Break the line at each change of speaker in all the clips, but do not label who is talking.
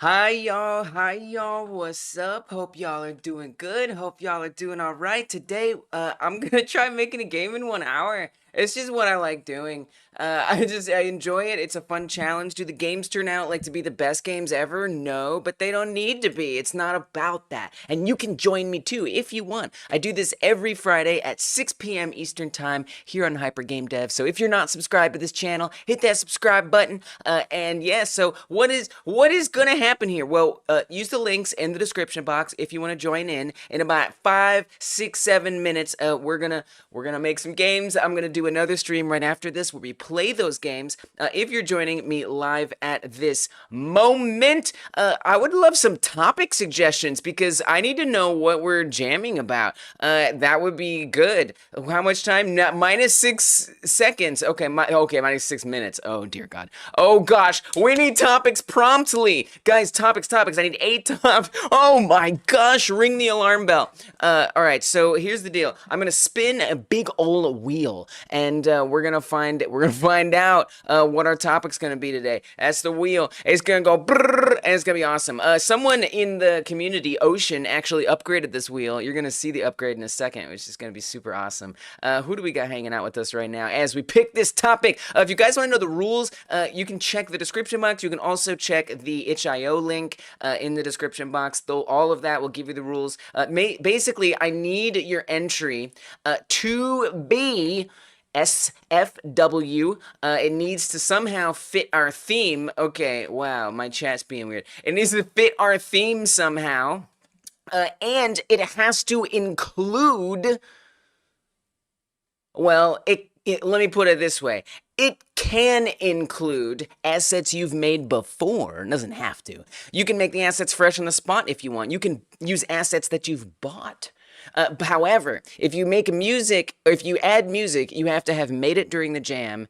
Hi y'all, what's up? Hope y'all are doing good. Hope y'all are doing all right. Today, I'm gonna try making a game in 1 hour. It's just what I like doing. I enjoy it. It's a fun challenge. Do the games turn out like to be the best games ever? No, but they don't need to be. It's not about that. And you can join me too if you want. I do this every Friday at 6 p.m. Eastern Time here on Hyper Game Dev. So if you're not subscribed to this channel, hit that subscribe button. And yeah, so what is gonna happen here? Well, use the links in the description box if you want to join in. In about 5, 6, 7 minutes, we're gonna make some games. I'm gonna do another stream right after this where we play those games. If you're joining me live at this moment, I would love some topic suggestions because I need to know what we're jamming about. That would be good. How much time? Minus 6 seconds. Okay, minus 6 minutes. Oh dear God. Oh gosh, we need topics promptly, guys. Topics. I need 8 topics. Oh my gosh, ring the alarm bell. All right. So here's the deal. I'm gonna spin a big old wheel, and we're gonna find out what our topic's gonna be today. That's the wheel. It's gonna go brrr, and it's gonna be awesome. Someone in the community, Ocean, actually upgraded this wheel. You're gonna see the upgrade in a second, which is gonna be super awesome. Who do we got hanging out with us right now as we pick this topic? If you guys want to know the rules, you can check the description box. You can also check the itch.io link in the description box. Though all of that will give you the rules. Basically, I need your entry to be SFW. It needs to somehow fit our theme. Okay, wow, my chat's being weird. It needs to fit our theme somehow. And it has to include, well, let me put it this way. It can include assets you've made before. It doesn't have to. You can make the assets fresh on the spot if you want. You can use assets that you've bought. However, if you make music, or if you add music, you have to have made it during the jam,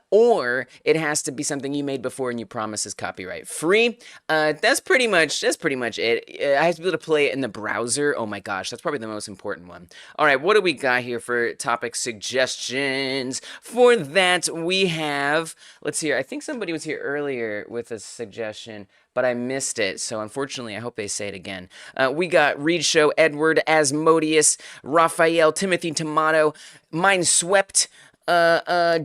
or it has to be something you made before and you promise is copyright free. That's pretty much it. I have to be able to play it in the browser. Oh my gosh, that's probably the most important one. All right, what do we got here for topic suggestions? For that, we have, let's see here. I think somebody was here earlier with a suggestion, but I missed it. So unfortunately, I hope they say it again. We got Reed Show, Edward, Asmodeus, Raphael, Timothy Tomato, Mindswept,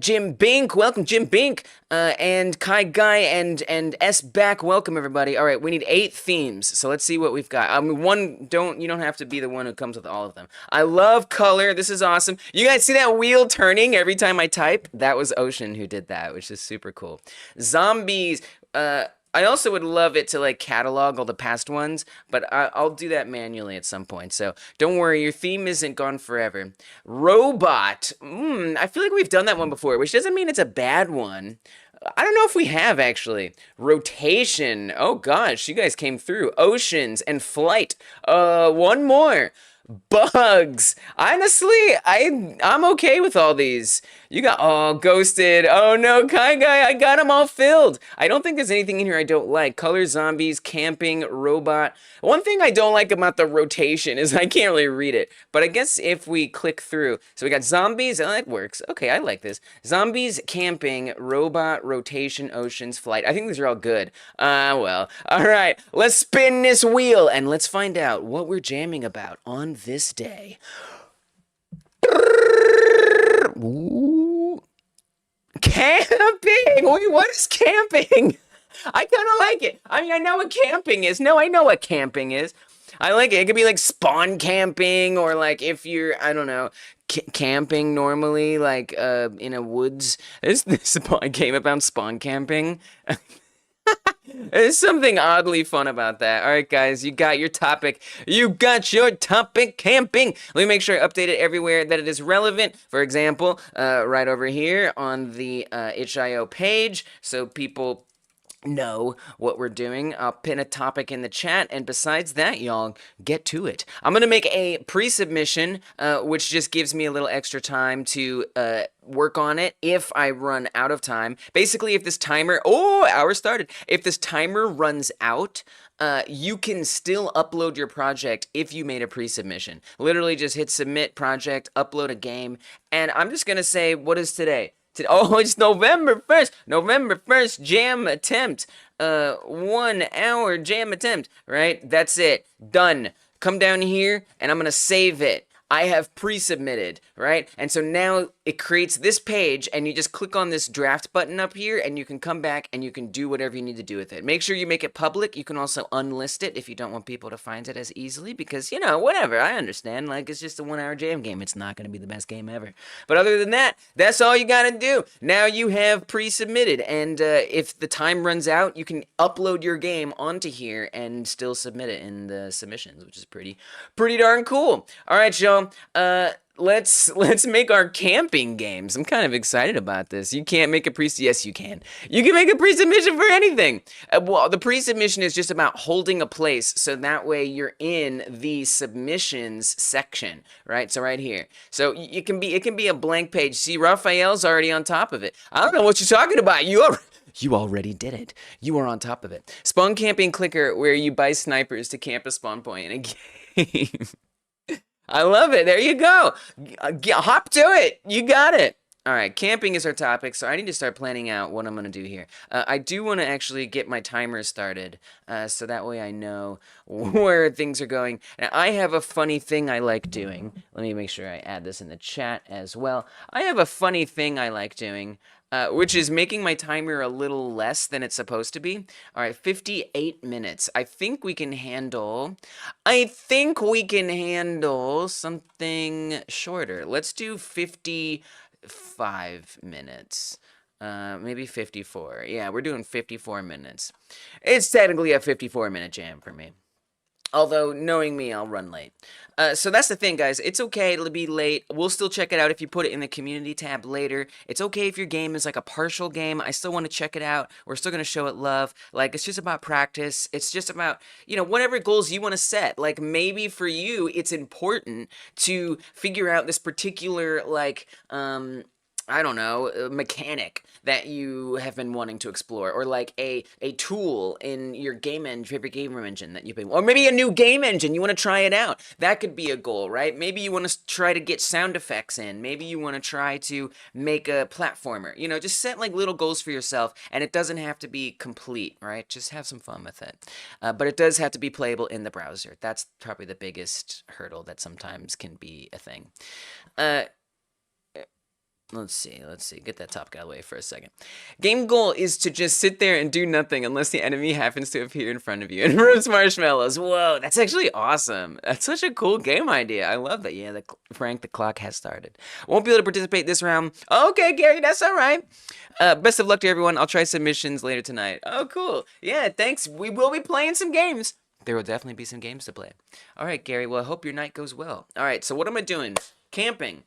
Jim Bink, welcome Jim Bink, and Kai Guy and S Back, welcome everybody. All right, we need 8 themes, so let's see what we've got. I mean, you don't have to be the one who comes with all of them. I love color. This is awesome. You guys see that wheel turning every time I type? That was Ocean who did that, which is super cool. Zombies. I also would love it to like catalog all the past ones, but I'll do that manually at some point. So don't worry, your theme isn't gone forever. Robot. I feel like we've done that one before, which doesn't mean it's a bad one. I don't know if we have actually. Rotation. Oh gosh, you guys came through. Oceans and flight. One more. Bugs. Honestly, I'm okay with all these. You got all ghosted. Oh no, Kai Guy, I got them all filled. I don't think there's anything in here I don't like. Color, zombies, camping, robot. One thing I don't like about the rotation is I can't really read it. But I guess if we click through, so we got zombies. Oh, that works. Okay, I like this. Zombies, camping, robot, rotation, oceans, flight. I think these are all good. Well, all right. Let's spin this wheel and let's find out what we're jamming about on this day. Ooh. Camping! Wait, what is camping? I kind of like it. I mean, I know what camping is. No, I know what camping is. I like it. It could be like spawn camping, or like if you're, I don't know, camping normally, like in a woods. This game about spawn camping. There's something oddly fun about that. All right, guys, you got your topic. You got your topic, camping. Let me make sure I update it everywhere that it is relevant. For example, right over here on the itch.io page, so people know what we're doing. I'll pin a topic in the chat, and besides that, y'all, get to it. I'm gonna make a pre-submission, which just gives me a little extra time to work on it if I run out of time. Basically, if this timer, hour started. If this timer runs out, you can still upload your project if you made a pre-submission. Literally just hit submit project, upload a game, and I'm just gonna say, what is today? Oh, it's November 1st. November 1st jam attempt. 1 hour jam attempt, right? That's it. Done. Come down here and I'm going to save it. I have pre-submitted, right? And so now it creates this page and you just click on this draft button up here and you can come back and you can do whatever you need to do with it. Make sure you make it public. You can also unlist it if you don't want people to find it as easily because, you know, whatever. I understand. Like, it's just a 1 hour jam game. It's not going to be the best game ever. But other than that, that's all you got to do. Now you have pre-submitted and if the time runs out, you can upload your game onto here and still submit it in the submissions, which is pretty darn cool. All right, y'all. Let's make our camping games. I'm kind of excited about this. You can't make a yes, you can. You can make a pre-submission for anything. Well, the pre-submission is just about holding a place, so that way you're in the submissions section, right? So right here. So it can be a blank page. See, Raphael's already on top of it. I don't know what you're talking about. You already did it. You are on top of it. Spawn camping clicker, where you buy snipers to camp a spawn point in a game. I love it. There you go. Hop to it. You got it. All right, camping is our topic, so I need to start planning out what I'm going to do here. I do want to actually get my timer started, so that way I know where things are going. Now, I have a funny thing I like doing. Let me make sure I add this in the chat as well. I have a funny thing I like doing, which is making my timer a little less than it's supposed to be. All right, 58 minutes. I think we can handle something shorter. Let's do 55 minutes. Maybe 54. Yeah, we're doing 54 minutes. It's technically a 54-minute jam for me. Although, knowing me, I'll run late. So that's the thing, guys. It's okay to be late. We'll still check it out if you put it in the community tab later. It's okay if your game is like a partial game. I still want to check it out. We're still going to show it love. Like, it's just about practice. It's just about, you know, whatever goals you want to set. Like, maybe for you, it's important to figure out this particular, like, I don't know, mechanic that you have been wanting to explore, or like a tool in your favorite game engine that you've been, or maybe a new game engine, you want to try it out. That could be a goal, right? Maybe you want to try to get sound effects in. Maybe you want to try to make a platformer. You know, just set like little goals for yourself, and it doesn't have to be complete, right? Just have some fun with it. But it does have to be playable in the browser. That's probably the biggest hurdle that sometimes can be a thing. Let's see. Get that topic out of the way for a second. Game goal is to just sit there and do nothing unless the enemy happens to appear in front of you and roast marshmallows. Whoa, that's actually awesome. That's such a cool game idea. I love that. Yeah, Frank, the clock has started. Won't be able to participate this round. Okay, Gary, that's all right. Best of luck to everyone. I'll try submissions later tonight. Oh, cool. Yeah, thanks. We will be playing some games. There will definitely be some games to play. All right, Gary. Well, I hope your night goes well. All right, so what am I doing? Camping.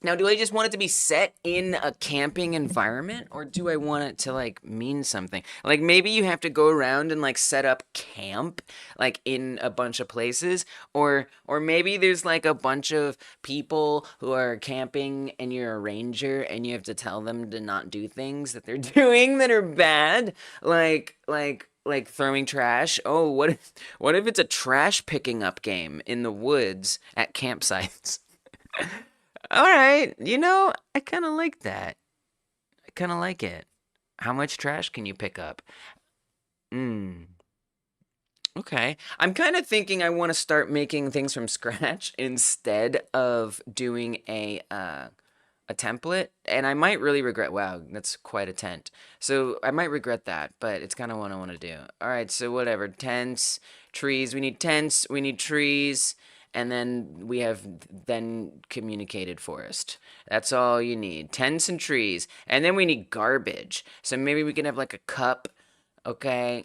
Now, do I just want it to be set in a camping environment, or do I want it to, like, mean something? Like, maybe you have to go around and, like, set up camp, like, in a bunch of places, or maybe there's, like, a bunch of people who are camping and you're a ranger and you have to tell them to not do things that they're doing that are bad, like throwing trash. Oh, what if it's a trash picking up game in the woods at campsites? All right, you know, I kind of like that. I kind of like it. How much trash can you pick up? Okay. I'm kind of thinking I want to start making things from scratch instead of doing a template, and I might really regret. Wow, that's quite a tent. So I might regret that, but it's kind of what I want to do. All right, so whatever. Tents, trees. We need tents. We need trees. And then we have communicated forest. That's all you need. Tents and trees. And then we need garbage. So maybe we can have like a cup. Okay.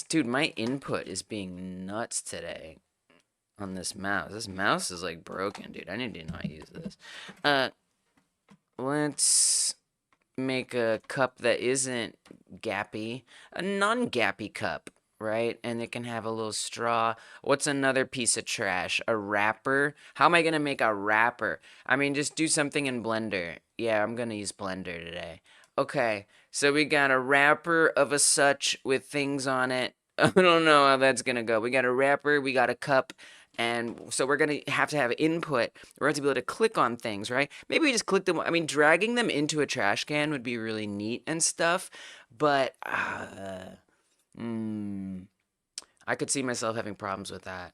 Dude, my input is being nuts today on this mouse. This mouse is like broken, dude. I need to know how to use this. Let's make a cup that isn't gappy. A non-gappy cup. Right? And it can have a little straw. What's another piece of trash? A wrapper? How am I going to make a wrapper? I mean, just do something in Blender. Yeah, I'm going to use Blender today. Okay, so we got a wrapper of a such with things on it. I don't know how that's going to go. We got a wrapper, we got a cup, And so we're going to have input. We're going to be able to click on things, right? Maybe we just click them. I mean, dragging them into a trash can would be really neat and stuff. But I could see myself having problems with that.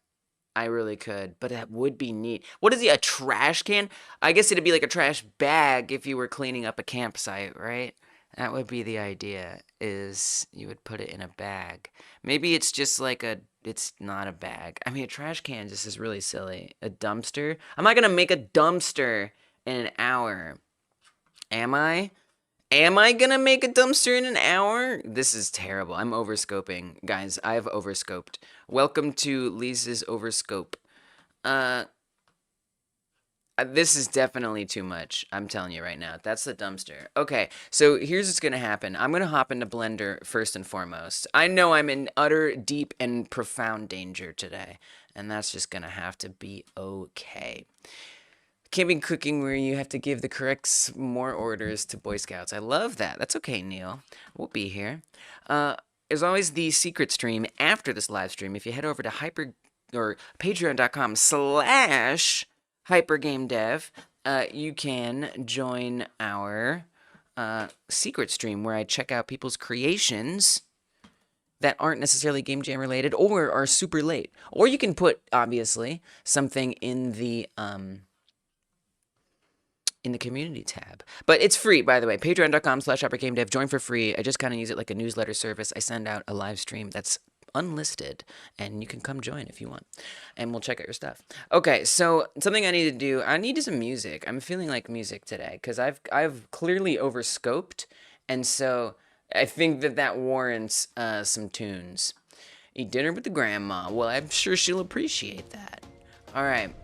I really could, but that would be neat. What is he, a trash can? I guess it'd be like a trash bag if you were cleaning up a campsite, right? That would be the idea, is you would put it in a bag. Maybe it's just like it's not a bag. I mean, a trash can just is really silly. A dumpster? I'm not going to make a dumpster in an hour. Am I? Am I gonna make a dumpster in an hour? This is terrible. I'm overscoping. Guys, I've overscoped. Welcome to Lisa's overscope. This is definitely too much. I'm telling you right now. That's the dumpster. Okay, so here's what's gonna happen. I'm gonna hop into Blender first and foremost. I know I'm in utter, deep, and profound danger today, and that's just gonna have to be okay. Camping cooking where you have to give the correct more orders to Boy Scouts. I love that. That's okay, Neil. We'll be here. There's always the secret stream after this live stream. If you head over to patreon.com/hypergamedev, you can join our secret stream where I check out people's creations that aren't necessarily Game Jam related or are super late. Or you can put, obviously, something in the community tab. But it's free, by the way. Patreon.com/hypergamedev. Join for free. I just kind of use it like a newsletter service. I send out a live stream that's unlisted, and you can come join if you want, and we'll check out your stuff. Okay, so something I need to do, I need some music. I'm feeling like music today, because I've clearly overscoped, and so I think that warrants some tunes. Eat dinner with the grandma. Well, I'm sure she'll appreciate that. All right.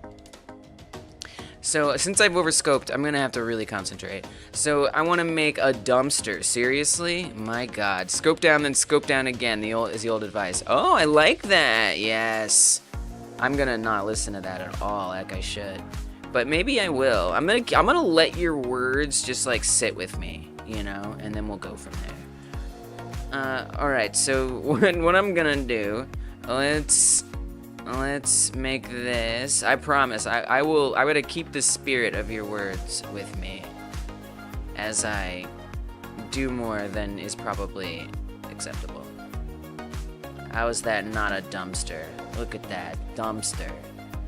So, since I've overscoped, I'm gonna have to really concentrate. So, I want to make a dumpster. Seriously? My god. Scope down, then scope down again, is the old advice. Oh, I like that! Yes! I'm gonna not listen to that at all, like I should. But maybe I will. I'm gonna let your words just, like, sit with me, you know? And then we'll go from there. Alright, so, what I'm gonna do, Let's make this. I promise. I'm gonna keep the spirit of your words with me as I do more than is probably acceptable. How is that not a dumpster? Look at that dumpster.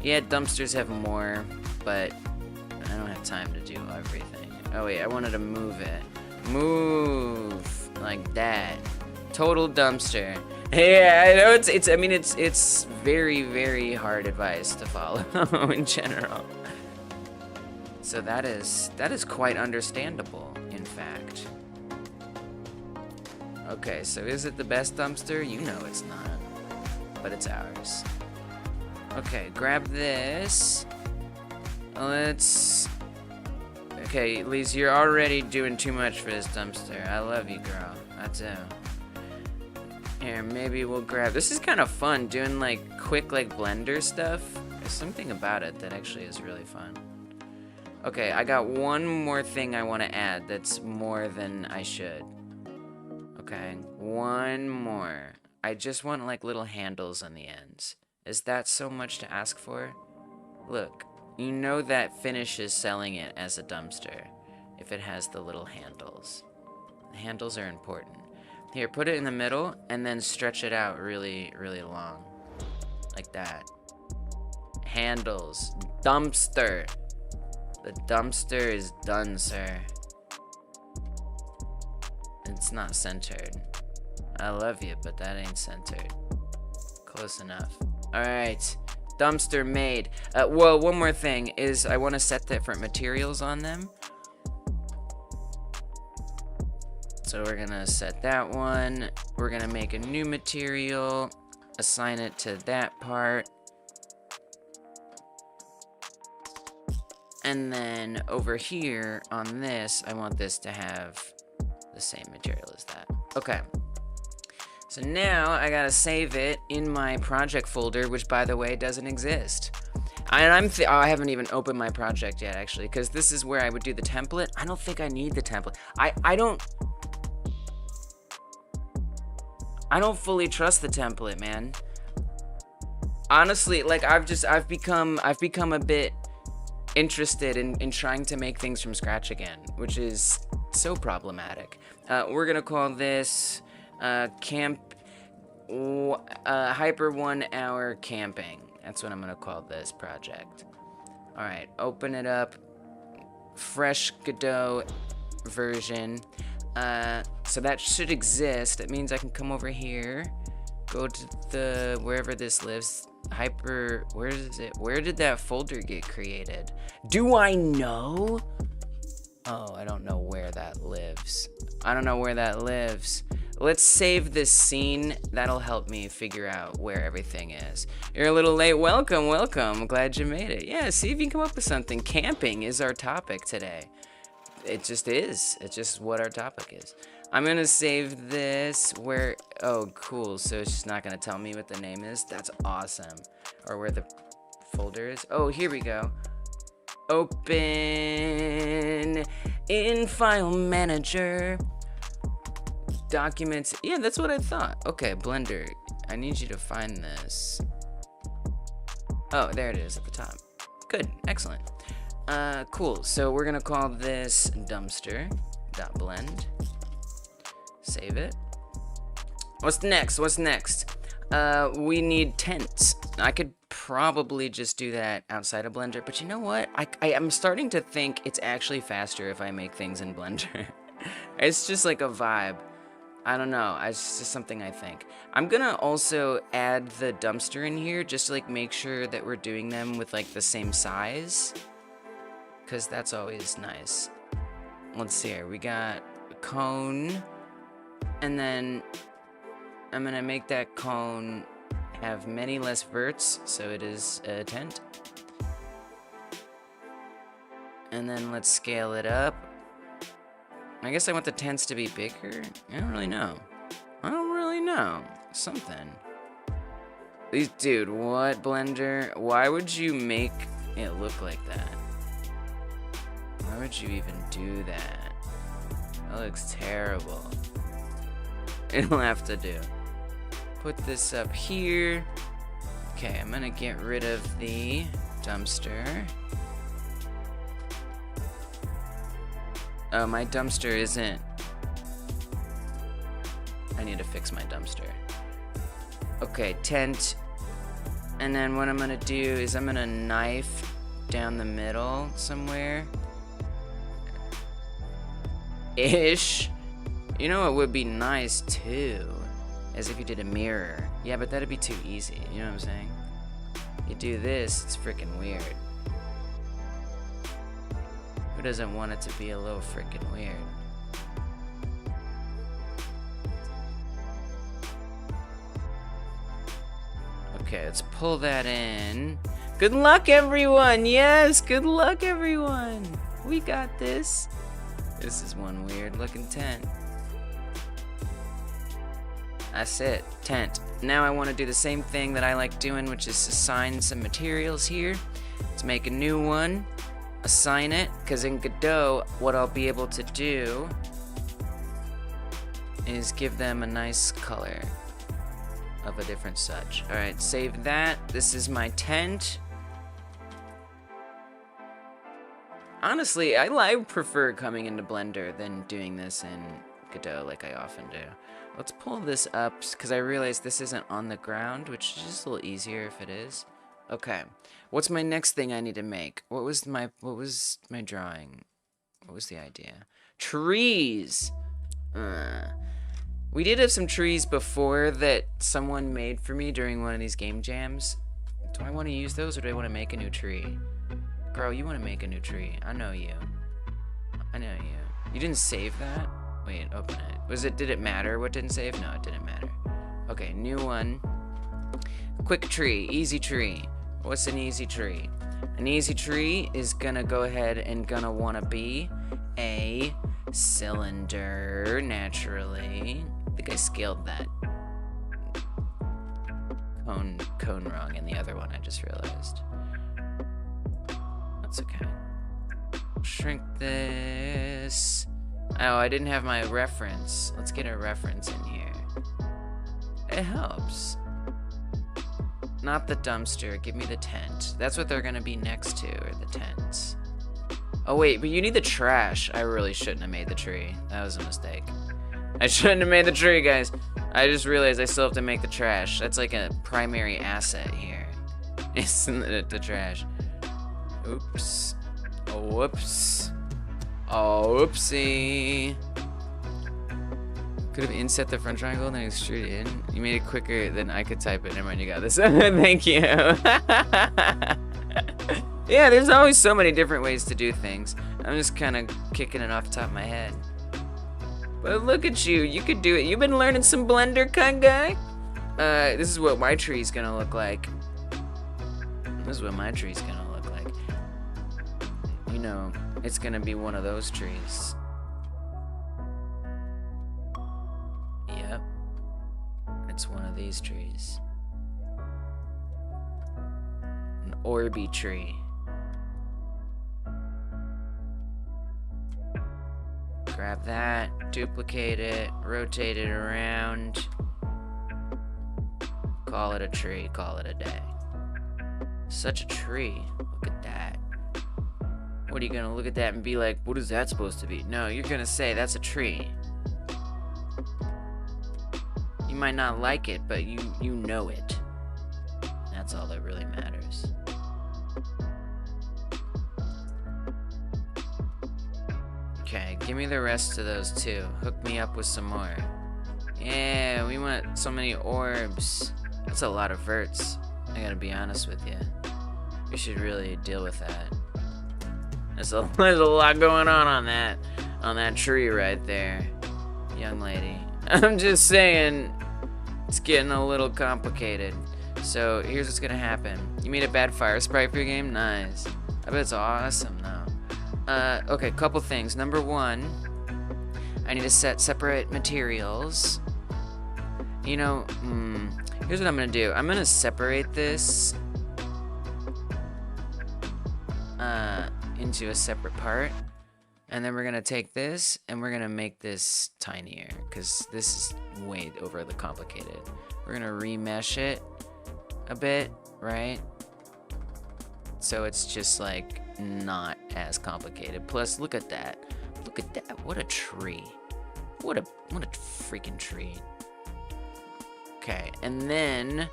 Yeah, dumpsters have more, but I don't have time to do everything. Oh wait, I wanted to move it. Move like that. Total dumpster. Yeah, I know it's very, very hard advice to follow in general. So that is quite understandable, in fact. Okay, so is it the best dumpster? You know it's not, but it's ours. Okay, grab this. Okay, Lise, you're already doing too much for this dumpster. I love you, girl. I do. Here, maybe we'll grab... This is kind of fun, doing, like, quick, like, Blender stuff. There's something about it that actually is really fun. Okay, I got one more thing I want to add that's more than I should. Okay, one more. I just want, like, little handles on the ends. Is that so much to ask for? Look, you know that finishes selling it as a dumpster if it has the little handles. The handles are important. Here, put it in the middle, and then stretch it out really, really long. Like that. Handles. Dumpster. The dumpster is done, sir. It's not centered. I love you, but that ain't centered. Close enough. Alright. Dumpster made. Well, one more thing is I want to set different materials on them. So we're gonna set that one. We're gonna make a new material, assign it to that part. And then over here on this, I want this to have the same material as that. Okay. So now I gotta save it in my project folder, which by the way doesn't exist. And I haven't even opened my project yet actually, because this is where I would do the template. I don't think I need the template. I don't fully trust the template, man. honestly, like I've become a bit interested in trying to make things from scratch again, which is so problematic. We're gonna call this hyper 1 hour camping. That's what I'm gonna call this project. All right, open it up. Fresh Godot version. So that should exist. That means I can come over here, go to the wherever this lives. Hyper, where is it? Where did that folder get created? Do I know? Oh, I don't know where that lives. I don't know where that lives. Let's save this scene. That'll help me figure out where everything is. You're a little late. Welcome, welcome. Glad you made it. Yeah, see if you can come up with something. Camping is our topic today. It just is. It's just what our topic is. I'm gonna save this where, oh, cool. So it's just not gonna tell me what the name is. That's awesome. Or where the folder is. Oh, here we go. Open in File Manager. Documents. Yeah, that's what I thought. Okay, Blender. I need you to find this. Oh, there it is at the top. Good, excellent. Cool. So we're gonna call this dumpster.blend. Save it. What's next? What's next? We need tents. I could probably just do that outside of Blender, but you know what? I'm starting to think it's actually faster if I make things in Blender. It's just like a vibe. I don't know. It's just something I think. I'm gonna also add the dumpster in here just to like make sure that we're doing them with like the same size, because that's always nice. Let's see here. We got a cone, and then I'm gonna make that cone have many less verts, so it is a tent. And then let's scale it up. I guess I want the tents to be bigger. I don't really know. Something. Dude, what, Blender? Why would you make it look like that? Why would you even do that? That looks terrible. It'll have to do. Put this up here. Okay, I'm gonna get rid of the dumpster. Oh, my dumpster isn't. I need to fix my dumpster. Okay, tent. And then what I'm gonna do is I'm gonna knife down the middle somewhere. Ish. You know what would be nice too? As if you did a mirror. Yeah, but that'd be too easy. You know what I'm saying? You do this, it's freaking weird. Who doesn't want it to be a little freaking weird? Okay, let's pull that in. Good luck, everyone! Yes, good luck, everyone! We got this. This is one weird looking tent. That's it, tent. Now I want to do the same thing that I like doing, which is assign some materials here. Let's make a new one. Assign it, because in Godot, what I'll be able to do is give them a nice color of a different such. Alright, save that. This is my tent. Honestly, I prefer coming into Blender than doing this in Godot like I often do. Let's pull this up, because I realize this isn't on the ground, which is just a little easier if it is. Okay, what's my next thing I need to make? What was my drawing? What was the idea? Trees! We did have some trees before that someone made for me during one of these game jams. Do I want to use those, or do I want to make a new tree? Girl, you want to make a new tree. I know you. I know you. You didn't save that? Wait, open it. Did it matter what didn't save? No, it didn't matter. Okay, new one. Quick tree, easy tree. What's an easy tree? An easy tree is gonna go ahead and gonna wanna be a cylinder, naturally. I think I scaled that cone wrong in the other one, I just realized. That's okay. Shrink this. Oh, I didn't have my reference. Let's get a reference in here. It helps. Not the dumpster. Give me the tent. That's what they're gonna be next to, or the tents. Oh wait, but you need the trash. I really shouldn't have made the tree. That was a mistake. I shouldn't have made the tree, guys. I just realized I still have to make the trash. That's like a primary asset here. Isn't it, the trash? Oops. Oh, whoops. Oh, whoopsie. Could have inset the front triangle and then extrude it in. You made it quicker than I could type it. Never mind, you got this. Thank you. Yeah, there's always so many different ways to do things. I'm just kind of kicking it off the top of my head. But look at you. You could do it. You've been learning some Blender, cut guy? This is what my tree's gonna look like. This is what my tree's gonna look like. You know, it's gonna be one of those trees. Yep. It's one of these trees. An Orby tree. Grab that, duplicate it, rotate it around. Call it a tree, call it a day. Such a tree. Look at that. What are you gonna look at that and be like, what is that supposed to be? No, you're gonna say that's a tree. You might not like it, but you know it. That's all that really matters. Okay, give me the rest of those too. Hook me up with some more. Yeah, we want so many orbs. That's a lot of verts. I gotta be honest with you. We should really deal with that. There's a lot going on that tree right there, young lady. I'm just saying, it's getting a little complicated. So here's what's gonna happen. You made a bad fire sprite for your game? Nice. I bet it's awesome though. Okay, couple things. Number one, I need to set separate materials. You know, here's what I'm gonna do. I'm gonna separate this into a separate part. And then we're gonna take this and we're gonna make this tinier, because this is way overly complicated. We're gonna remesh it a bit, right? So it's just like not as complicated. Plus, look at that. Look at that. What a tree. What a freaking tree. Okay, and then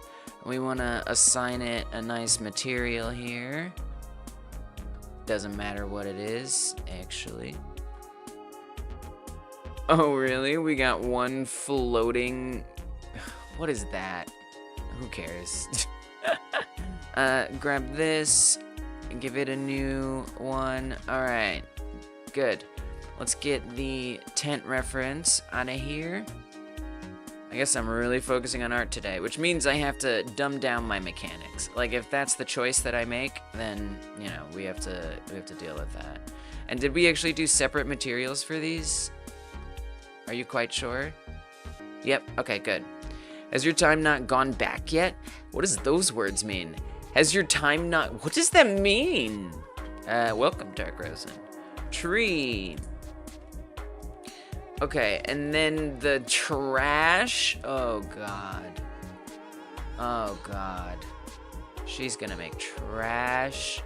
we want to assign it a nice material here. Doesn't matter what it is, actually. Oh, really? We got one floating... What is that? Who cares? Grab this and give it a new one. Alright, good. Let's get the tent reference out of here. I guess I'm really focusing on art today, which means I have to dumb down my mechanics. Like, if that's the choice that I make, then, you know, we have to deal with that. And did we actually do separate materials for these? Are you quite sure? Yep, okay, good. Has your time not gone back yet? What does those words mean? Has your time not... What does that mean? Welcome, Dark Rosen. Tree. Okay, and then the trash. Oh, God. Oh, God. She's gonna make trash.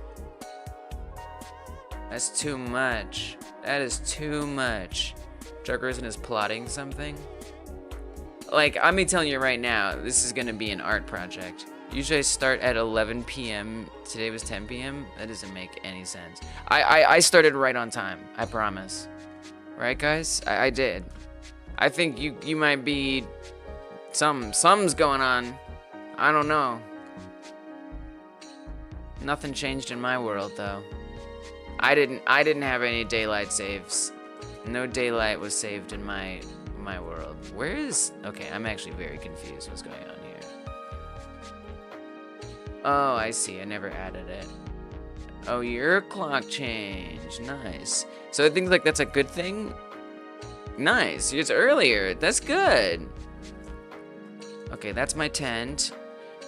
That's too much. That is too much. Dark Rosen is plotting something. Like, I'm telling you right now, this is gonna be an art project. Usually I start at 11 p.m. Today was 10 p.m. That doesn't make any sense. I started right on time. I promise. Right, guys? I did. I think you might be... Something's going on. I don't know. Nothing changed in my world, though. I didn't have any daylight saves. No daylight was saved in my world. Where is... Okay, I'm actually very confused what's going on here. Oh, I see. I never added it. Oh, your clock change. Nice. So I think like that's a good thing? Nice. It's earlier. That's good. Okay, that's my tent.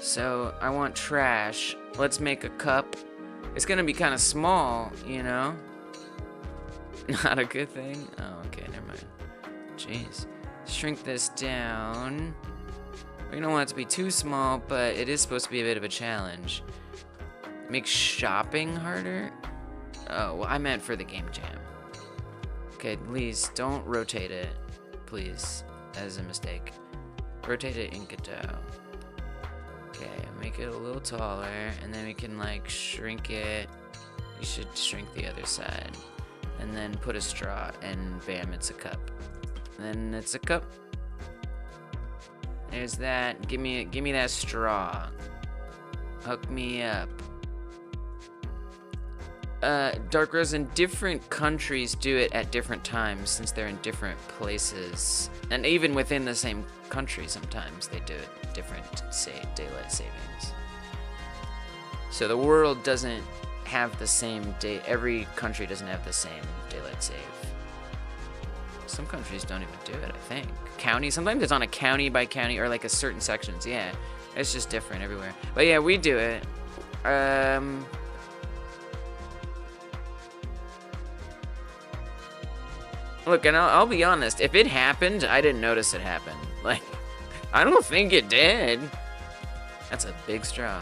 So I want trash. Let's make a cup. It's gonna be kind of small, you know? Not a good thing? Oh, okay, never mind. Jeez. Shrink this down. We don't want it to be too small, but it is supposed to be a bit of a challenge. Make shopping harder? Oh, well, I meant for the game jam. Okay, please don't rotate it. Please. That is a mistake. Rotate it in Godot. Okay, make it a little taller, and then we can like shrink it. You should shrink the other side. And then put a straw, and bam, it's a cup. And then it's a cup. There's that. Give me that straw. Hook me up. Dark Rose, in different countries do it at different times since they're in different places. And even within the same country, sometimes they do it different, say, daylight savings. So the world doesn't have the same day. Every country doesn't have the same daylight save. Some countries don't even do it, I think. County, sometimes it's on a county by county or like a certain sections. Yeah, it's just different everywhere. But yeah, we do it. Look, and I'll be honest, if it happened, I didn't notice it happened. Like, I don't think it did. That's a big straw.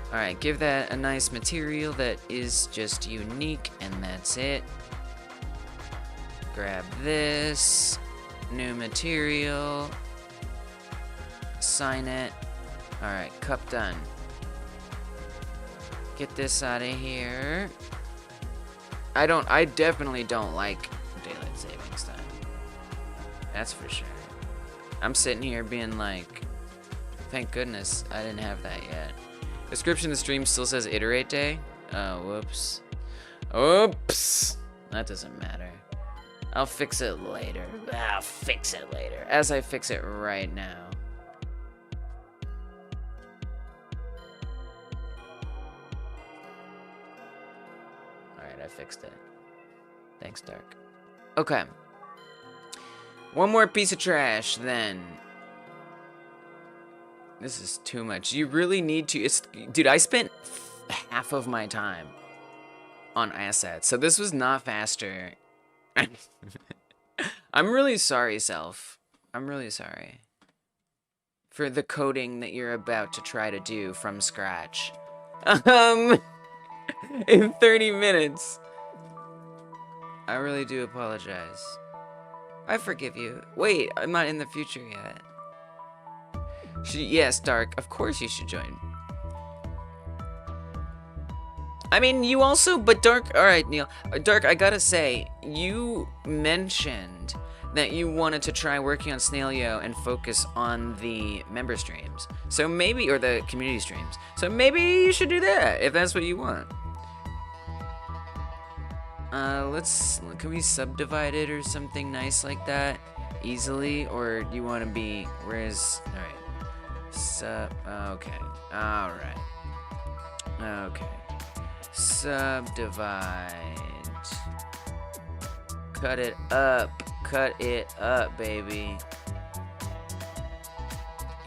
Alright, give that a nice material that is just unique, and that's it. Grab this. New material. Sign it. Alright, cup done. Get this out of here. I definitely don't like daylight savings time. That's for sure. I'm sitting here being like, thank goodness I didn't have that yet. Description of the stream still says iterate day. Oh, whoops. Oops. That doesn't matter. I'll fix it later. I'll fix it later. As I fix it right now. I fixed it. Thanks, Dark. Okay. One more piece of trash, then. This is too much. You really need to... Dude, I spent half of my time on assets, so this was not faster. I'm really sorry, Self. I'm really sorry. For the coding that you're about to try to do from scratch. In 30 minutes. I really do apologize. I forgive you. Wait, I'm not in the future yet. Yes, Dark, of course you should join. I mean, you also, but Dark, alright, Neil. Dark, I gotta say, you mentioned that you wanted to try working on Snailio and focus on the member streams. So maybe, or the community streams. So maybe you should do that, if that's what you want. Can we subdivide it or something nice like that? Easily? Or do you want to be, alright. Okay. Alright. Okay. Subdivide. Cut it up. Cut it up, baby.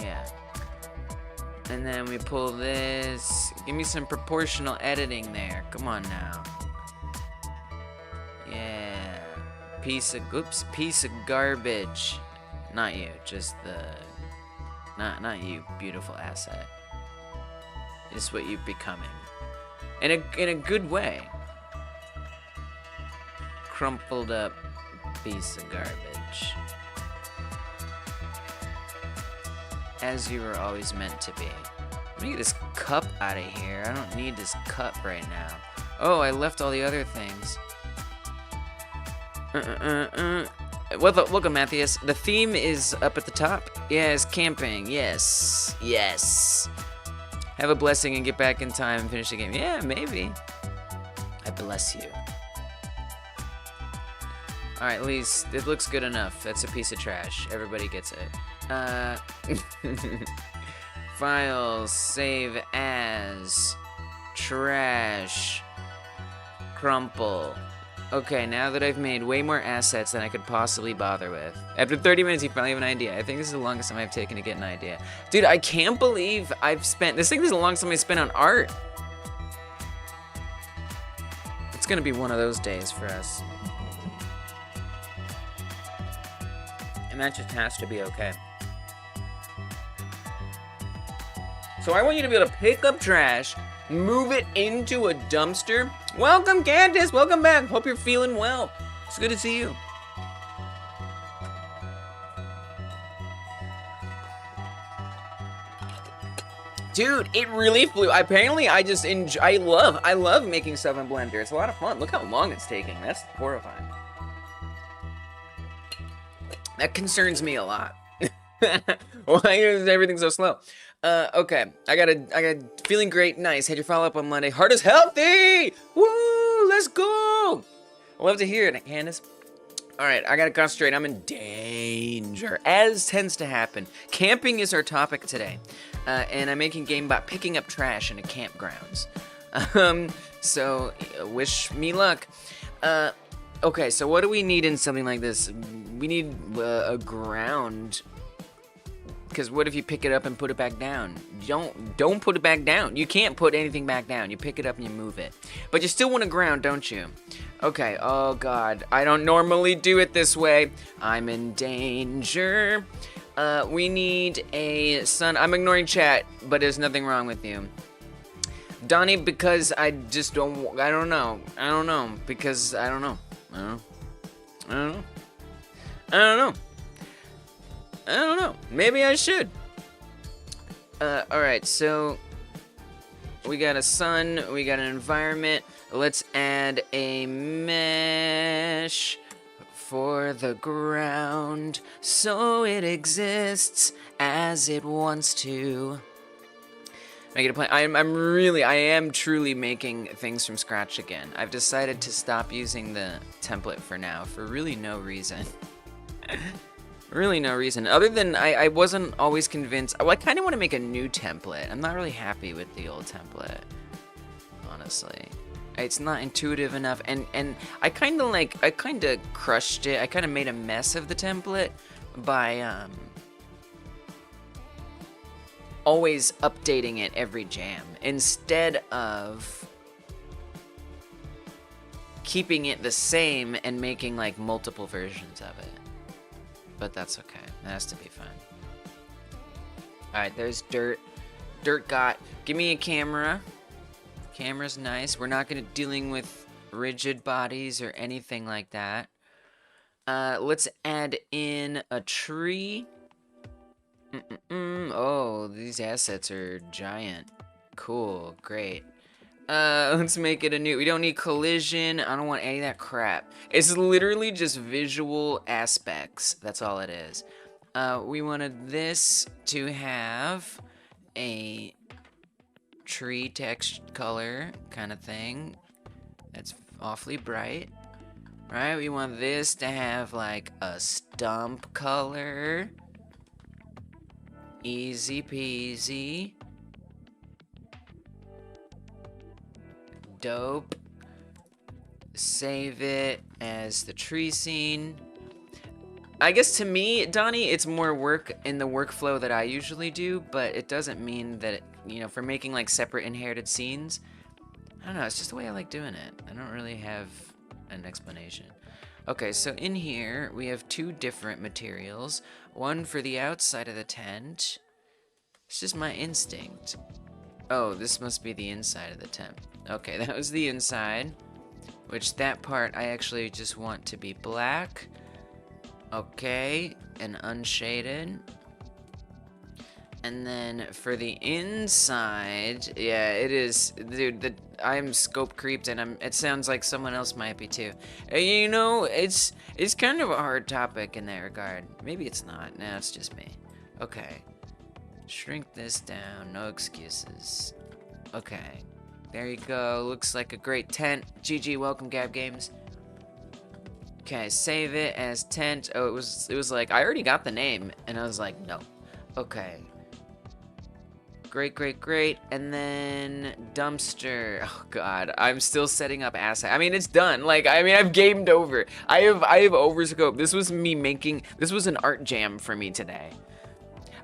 Yeah. And then we pull this. Give me some proportional editing there. Come on now. Yeah. Piece of garbage. Not you, just the... Not you, beautiful asset. It's what you're becoming. In a good way. Crumpled up piece of garbage. As you were always meant to be. Let me get this cup out of here. I don't need this cup right now. Oh, I left all the other things. Welcome, Matthias. The theme is up at the top. Yes, camping. Yes. Yes. Have a blessing and get back in time and finish the game. Yeah, maybe. I bless you. Alright, Lise, it looks good enough. That's a piece of trash. Everybody gets it. Files, save as, trash, crumple. Okay, now that I've made way more assets than I could possibly bother with. After 30 minutes, you finally have an idea. I think this is the longest time I've taken to get an idea. Dude, I can't believe I've spent... This thing is the longest time I spent on art. It's gonna be one of those days for us. And that just has to be okay. So I want you to be able to pick up trash, move it into a dumpster. Welcome, Candace. Welcome back. Hope you're feeling well. It's good to see you. Dude, it really flew. Apparently, I just enjoy. I love making stuff in Blender. It's a lot of fun. Look how long it's taking. That's horrifying. That concerns me a lot. Why is everything so slow? Okay. I got feeling great. Nice. Had your follow up on Monday. Heart is healthy. Woo! Let's go. I love to hear it, Candace. All right, I gotta concentrate. I'm in danger, as tends to happen. Camping is our topic today, and I'm making a game about picking up trash in the campgrounds. So wish me luck. Okay, so what do we need in something like this? We need a ground. Because what if you pick it up and put it back down? Don't put it back down. You can't put anything back down. You pick it up and you move it. But you still want a ground, don't you? Okay, oh god. I don't normally do it this way. I'm in danger. We need a sun. I'm ignoring chat, but there's nothing wrong with you. Donnie, because I just don't, I don't know. Because I don't know. I don't know. Maybe I should. Alright, so we got a sun, we got an environment. Let's add a mesh for the ground so it exists as it wants to. Make it a plan. I am truly making things from scratch again. I've decided to stop using the template for now for really no reason. Really no reason, other than I wasn't always convinced. Well, I kind of want to make a new template. I'm not really happy with the old template, honestly. It's not intuitive enough, and I kind of crushed it. I kind of made a mess of the template by always updating it every jam instead of keeping it the same and making like multiple versions of it. But that's okay. That has to be fine. Alright, there's dirt. Dirt got. Give me a camera. Camera's nice. We're not going to dealing with rigid bodies or anything like that. Let's add in a tree. Oh, these assets are giant. Cool. Great. Let's make it a new. We don't need collision. I don't want any of that crap. It's literally just visual aspects. That's all it is. We wanted this to have a tree text color kind of thing. That's awfully bright. Right? We want this to have like a stump color. Easy peasy. Dope. Save it as the tree scene. I guess to me, Donnie, it's more work in the workflow that I usually do, but it doesn't mean that, for making like separate inherited scenes, I don't know, it's just the way I like doing it. I don't really have an explanation. Okay, so in here, we have two different materials. One for the outside of the tent. It's just my instinct. Oh, this must be the inside of the tent. Okay, that was the inside, which that part I actually just want to be black. Okay, and unshaded. And then for the inside, yeah, it is, dude, I'm scope creeped and it sounds like someone else might be too. It's kind of a hard topic in that regard. Maybe it's not, no, it's just me. Okay, shrink this down, no excuses. Okay. There you go. Looks like a great tent. GG, welcome Gab Games. Okay, save it as tent. Oh, it was like I already got the name, and I was like, no. Okay. Great. And then dumpster. Oh god, I'm still setting up asset. I mean, it's done. I've gamed over. I have overscoped. This was an art jam for me today.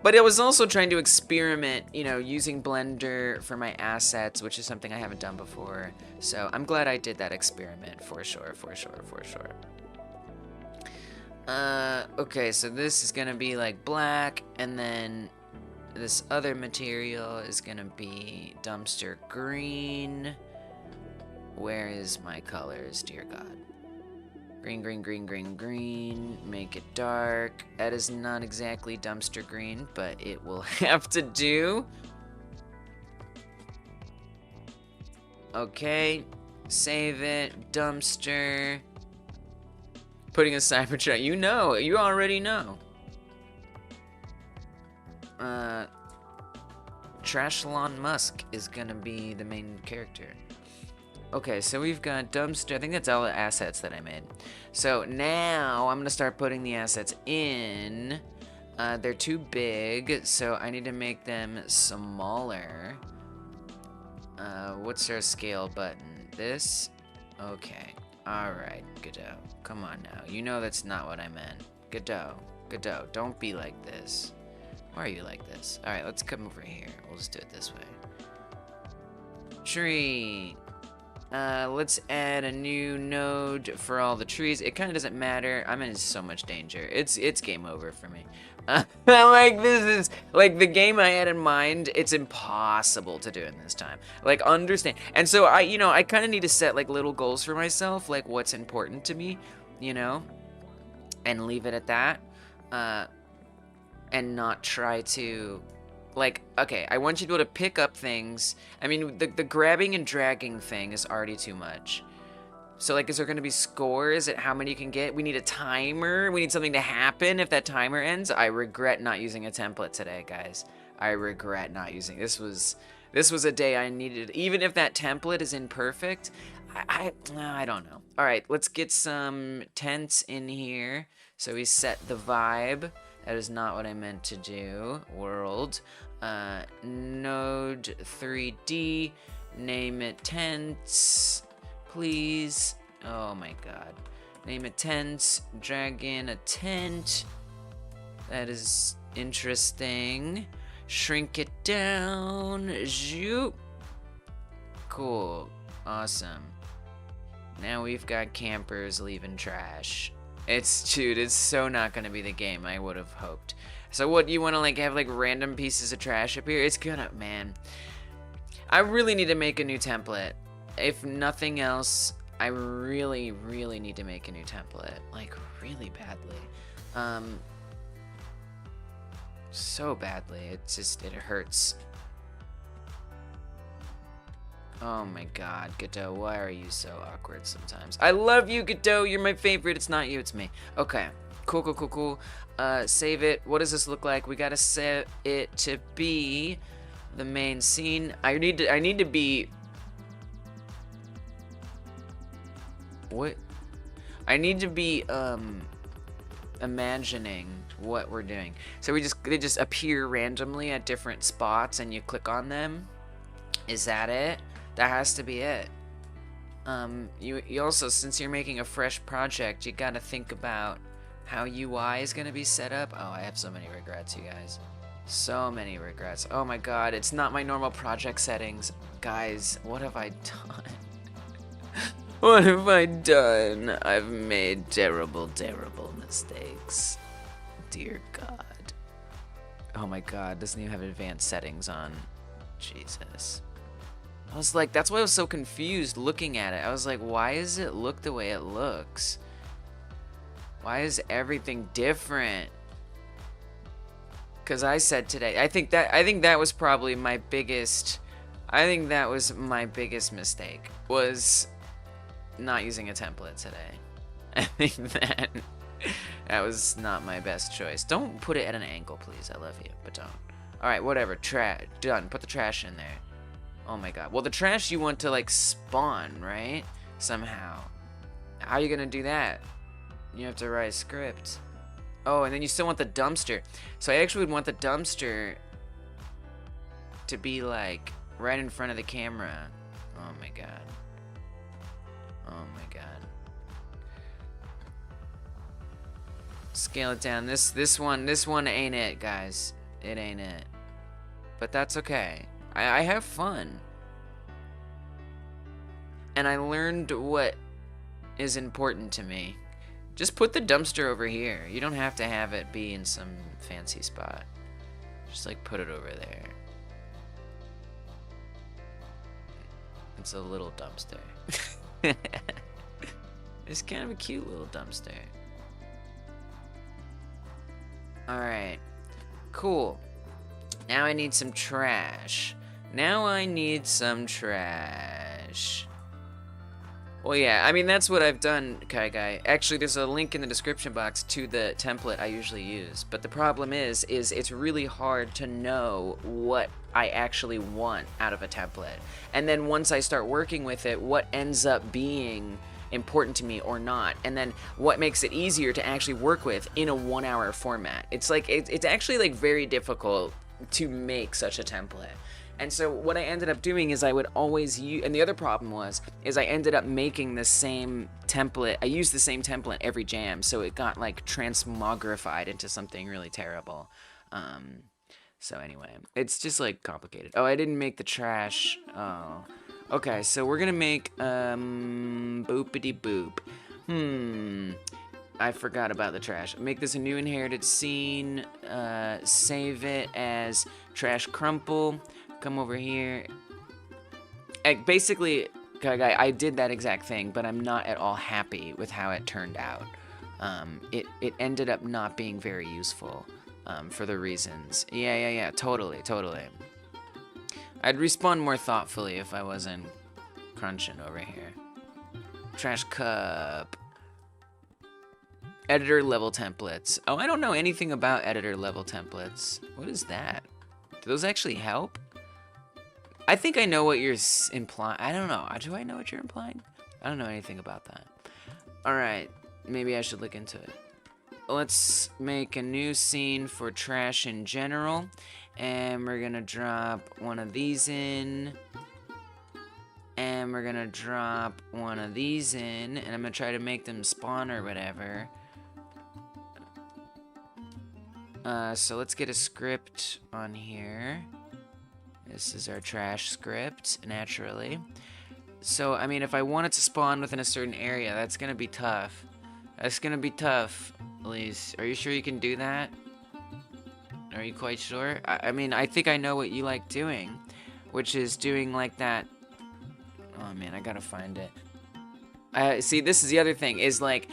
But I was also trying to experiment, using Blender for my assets, which is something I haven't done before. So I'm glad I did that experiment, for sure. Okay, so this is gonna be like black, and then this other material is gonna be dumpster green. Where is my colors, dear God? Green, green, green, green, green. Make it dark. That is not exactly dumpster green, but it will have to do. Okay, save it. Dumpster. Putting a Cybertruck. You already know. Trashalon Musk is gonna be the main character. Okay, so we've got dumpster. I think that's all the assets that I made. So now I'm gonna start putting the assets in. They're too big, so I need to make them smaller. What's our scale button? This? Okay. Alright, Godot. Come on now. You know that's not what I meant. Godot. Godot, don't be like this. Why are you like this? Alright, let's come over here. We'll just do it this way. Tree. Let's add a new node for all the trees. It kind of doesn't matter. I'm in so much danger. It's game over for me. Like, this is, like, the game I had in mind, it's impossible to do in this time. Like, understand. And so, I kind of need to set, like, little goals for myself, like, what's important to me, and leave it at that. And not try to, like, okay, I want you to be able to pick up things. I mean, the grabbing and dragging thing is already too much. So, like, is there going to be scores at how many you can get? We need a timer. We need something to happen if that timer ends. I regret not using a template today, guys. I regret not using. This was a day I needed. Even if that template is imperfect, I don't know. All right, let's get some tents in here. So we set the vibe. That is not what I meant to do. World. Node 3D. Name it tents. Please. Oh my god. Name it tents. Drag in a tent. That is interesting. Shrink it down. Zoop. Cool. Awesome. Now we've got campers leaving trash. Dude, it's so not gonna be the game I would have hoped. So what, you wanna like have like random pieces of trash appear? It's gonna, man. I really need to make a new template. If nothing else, I really, really need to make a new template. Like, really badly. So badly. It hurts. Oh my god, Godot, why are you so awkward sometimes? I love you, Godot, you're my favorite. It's not you, it's me. Okay, cool. Save it. What does this look like? We gotta set it to be the main scene. I need to be... What? I need to be, imagining what we're doing. So they just appear randomly at different spots and you click on them. Is that it? That has to be it. You also, since you're making a fresh project, you gotta think about how UI is gonna be set up. Oh, I have so many regrets, you guys. So many regrets. Oh my god, it's not my normal project settings. Guys, what have I done? What have I done? I've made terrible, terrible mistakes. Dear God. Oh my god, doesn't even have advanced settings on. Jesus. I was like, that's why I was so confused looking at it. I was like, why does it look the way it looks? Why is everything different? Because I said today, I think that was probably my biggest, mistake, was not using a template today. I think that was not my best choice. Don't put it at an angle, please. I love you, but don't. All right, whatever. Done. Put the trash in there. Oh my god. Well, the trash you want to like spawn, right? Somehow. How are you gonna do that? You have to write a script. Oh, and then you still want the dumpster. So I actually would want the dumpster to be like right in front of the camera. Oh my god. Oh my god. Scale it down. This one ain't it, guys. It ain't it. But that's okay. I have fun. And I learned what is important to me. Just put the dumpster over here. You don't have to have it be in some fancy spot. Just like put it over there. It's a little dumpster. It's kind of a cute little dumpster. Alright. Cool. Now I need some trash. Now I need some trash. Well, yeah, I mean, that's what I've done, Kai Guy. Actually, there's a link in the description box to the template I usually use. But the problem is it's really hard to know what I actually want out of a template. And then once I start working with it, what ends up being important to me or not, and then what makes it easier to actually work with in a 1 hour format. It's like, it's actually like very difficult to make such a template. And so what I ended up doing is I would always use, and the other problem is I ended up making the same template. I used the same template every jam, so it got like transmogrified into something really terrible. So anyway, it's just like complicated. Oh, I didn't make the trash. Oh, okay. So we're gonna make boopity boop. I forgot about the trash. Make this a new inherited scene. Save it as trash crumple. Come over here. Basically, I did that exact thing, but I'm not at all happy with how it turned out. It ended up not being very useful for the reasons. Yeah, totally. I'd respawn more thoughtfully if I wasn't crunching over here. Trash cup. Editor level templates. Oh, I don't know anything about editor level templates. What is that? Do those actually help? I think I know what you're implying. I don't know. Do I know what you're implying? I don't know anything about that. Alright, maybe I should look into it. Let's make a new scene for trash in general. And we're gonna drop one of these in. And we're gonna drop one of these in. And I'm gonna try to make them spawn or whatever. So let's get a script on here. This is our trash script, naturally. So, I mean, if I want it to spawn within a certain area, that's gonna be tough. That's gonna be tough, Elise. Are you sure you can do that? Are you quite sure? I mean, I think I know what you like doing, which is doing like that. Oh man, I gotta find it. See, this is the other thing, is like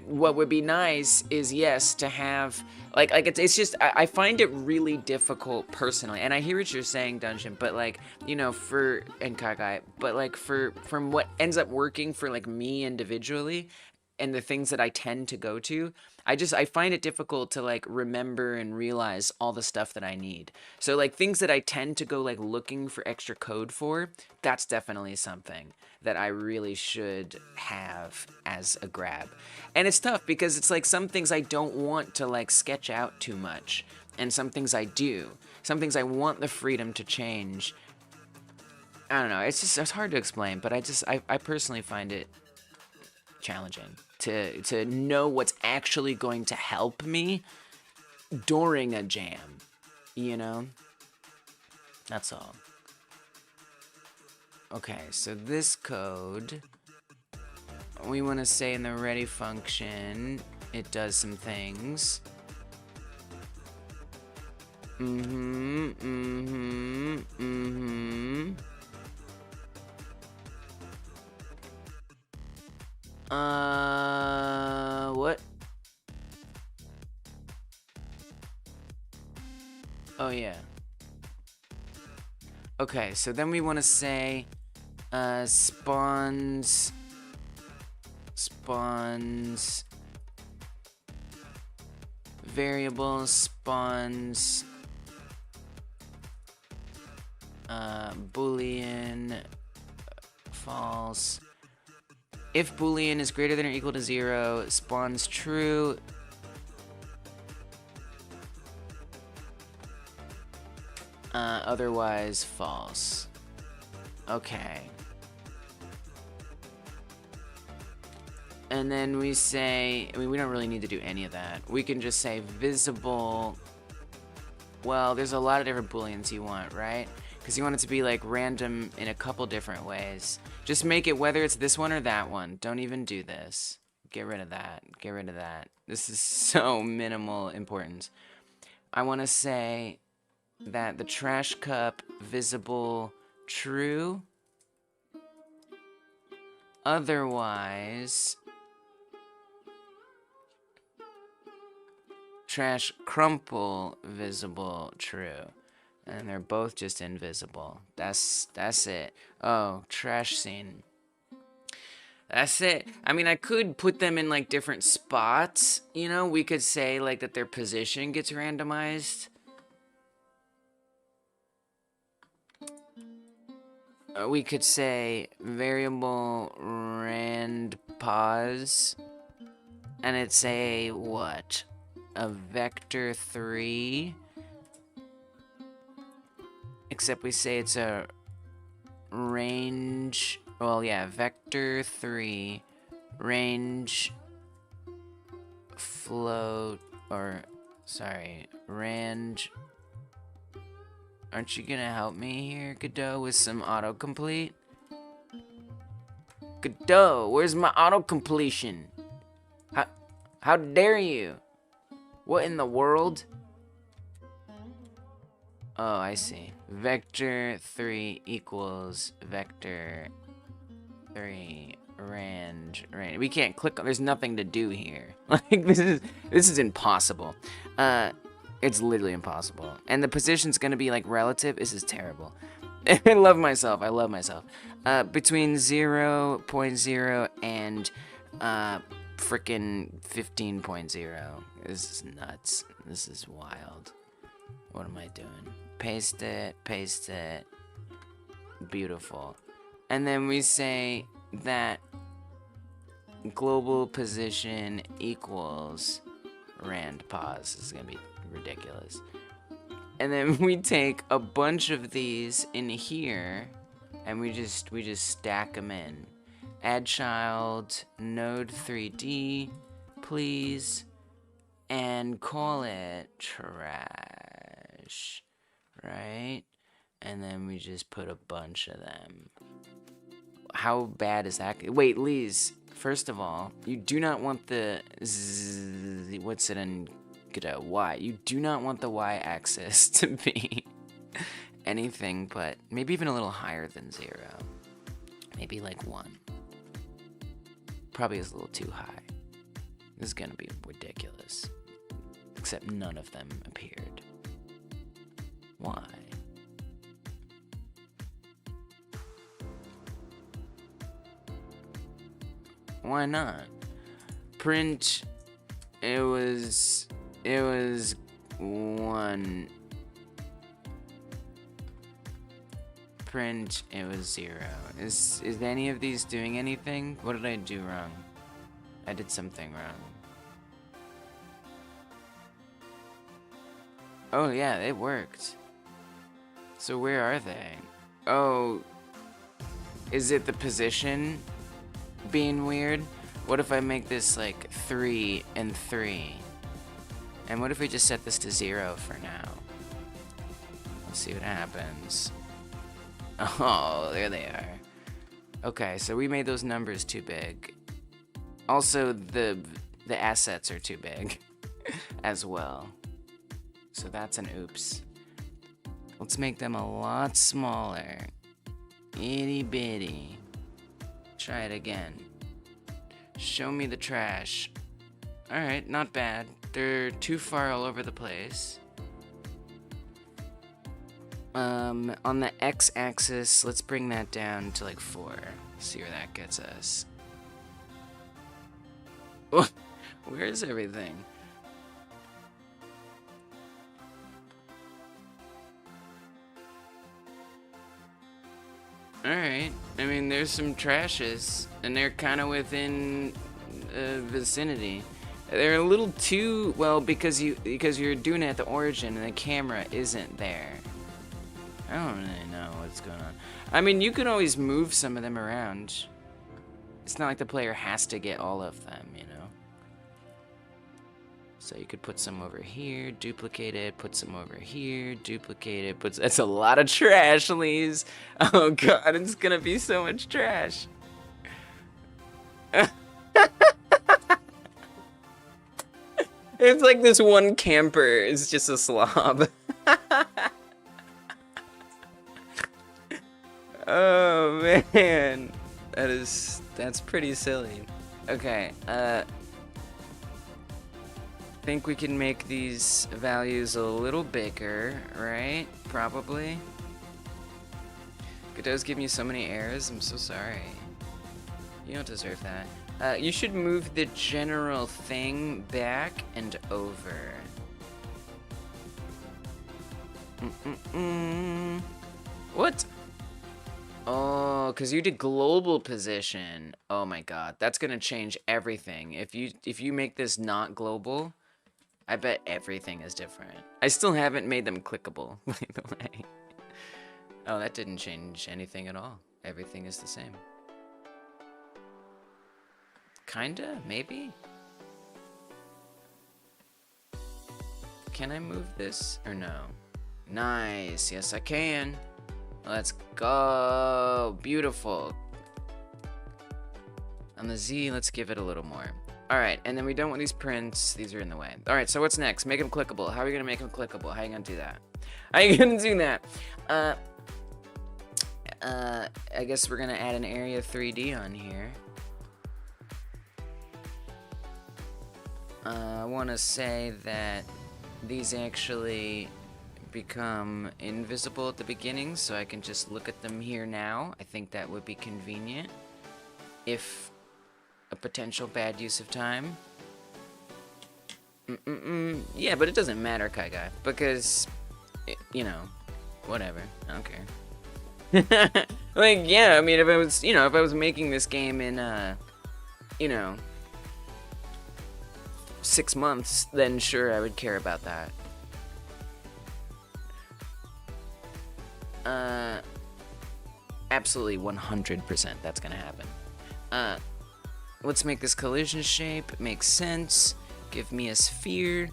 what would be nice is, yes, to have like it's just I find it really difficult personally, and I hear what you're saying, Dungeon, but like, you know, for and Kagai, but like from what ends up working for like me individually and the things that I tend to go to, I find it difficult to like remember and realize all the stuff that I need. So like things that I tend to go like looking for extra code for, that's definitely something that I really should have as a grab. And it's tough because it's like some things I don't want to like sketch out too much, and some things I do. Some things I want the freedom to change. I don't know, it's hard to explain, but I personally find it challenging to know what's actually going to help me during a jam, you know? That's all. Okay, so this code, we want to say in the ready function, it does some things. What? Oh, yeah. Okay, so then we want to say, spawns, variable spawns, boolean, false. If boolean is greater than or equal to 0, spawns true. Otherwise false. Okay. And then we say, I mean, we don't really need to do any of that. We can just say visible. Well, there's a lot of different booleans you want, right? Because you want it to be like random in a couple different ways. Just make it whether it's this one or that one. Don't even do this. Get rid of that. Get rid of that. This is so minimal importance. I want to say that the trash cup visible true. Otherwise, trash crumple visible true. And they're both just invisible. That's it. Oh, trash scene. That's it. I mean, I could put them in like different spots. You know, we could say like that their position gets randomized. We could say variable rand pause, and it's a what? A vector 3. Except we say it's a range. Well, yeah, vector 3 range float, or sorry, range. Aren't you gonna help me here, Godot, with some autocomplete? Godot, where's my autocompletion? How dare you? What in the world? Oh, I see. Vector 3 equals vector 3 range. We can't click on. There's nothing to do here. Like this is impossible. It's literally impossible. And the position's gonna be like relative. This is terrible. I love myself. Between 0.0 and frickin' 15.0. This is nuts. This is wild. What am I doing? Paste it. Beautiful. And then we say that global position equals rand pause. This is gonna be ridiculous. And then we take a bunch of these in here and we just stack them in. Add child node 3D, please, and call it trash, right? And then we just put a bunch of them. How bad is that? Wait, Lise, first of all, you do not want the what's it in Godot? Y. You do not want the y-axis to be anything but maybe even a little higher than 0. Maybe like 1. Probably is a little too high. This is gonna be ridiculous. Except none of them appeared. Why? Why not? Print, it was 1. Print, it was 0. Is any of these doing anything? What did I do wrong? I did something wrong. Oh yeah, it worked. So where are they? Oh, is it the position being weird? What if I make this like 3 and 3? And what if we just set this to 0 for now? Let's see what happens. Oh, there they are. Okay, so we made those numbers too big. Also, the assets are too big as well. So that's an oops. Let's make them a lot smaller. Itty bitty. Try it again. Show me the trash. Alright, not bad. They're too far all over the place. On the x-axis, let's bring that down to like 4. See where that gets us. Where is everything? Alright, I mean, there's some trashes, and they're kind of within vicinity. They're a little too, well, because you're doing it at the origin and the camera isn't there. I don't really know what's going on. I mean, you can always move some of them around. It's not like the player has to get all of them, you know? So you could put some over here, duplicate it, put some over here, duplicate it, that's a lot of trash, Lise. Oh god, it's gonna be so much trash. It's like this one camper is just a slob. Oh man, that's pretty silly. Okay, think we can make these values a little bigger, right? Probably. Godot's giving you so many errors. I'm so sorry. You don't deserve that. You should move the general thing back and over. What? Oh, because you did global position. Oh my god, that's gonna change everything. If you make this not global, I bet everything is different. I still haven't made them clickable, by the way. Oh, that didn't change anything at all. Everything is the same. Kinda, maybe? Can I move this or no? Nice, yes I can. Let's go, beautiful. On the Z, let's give it a little more. All right, and then we don't want these prints. These are in the way. All right, so what's next? Make them clickable. How are we gonna make them clickable? How are you gonna do that? How are you gonna do that? I guess we're gonna add an area 3D on here. I wanna say that these actually become invisible at the beginning, so I can just look at them here now. I think that would be convenient. If a potential bad use of time. Yeah, but it doesn't matter, Kai Guy, because, you know, whatever. I don't care. Like, yeah, I mean, if I was, you know, if I was making this game in, you know, 6 months, then sure, I would care about that. Absolutely 100% that's gonna happen. Let's make this collision shape make sense. Give me a sphere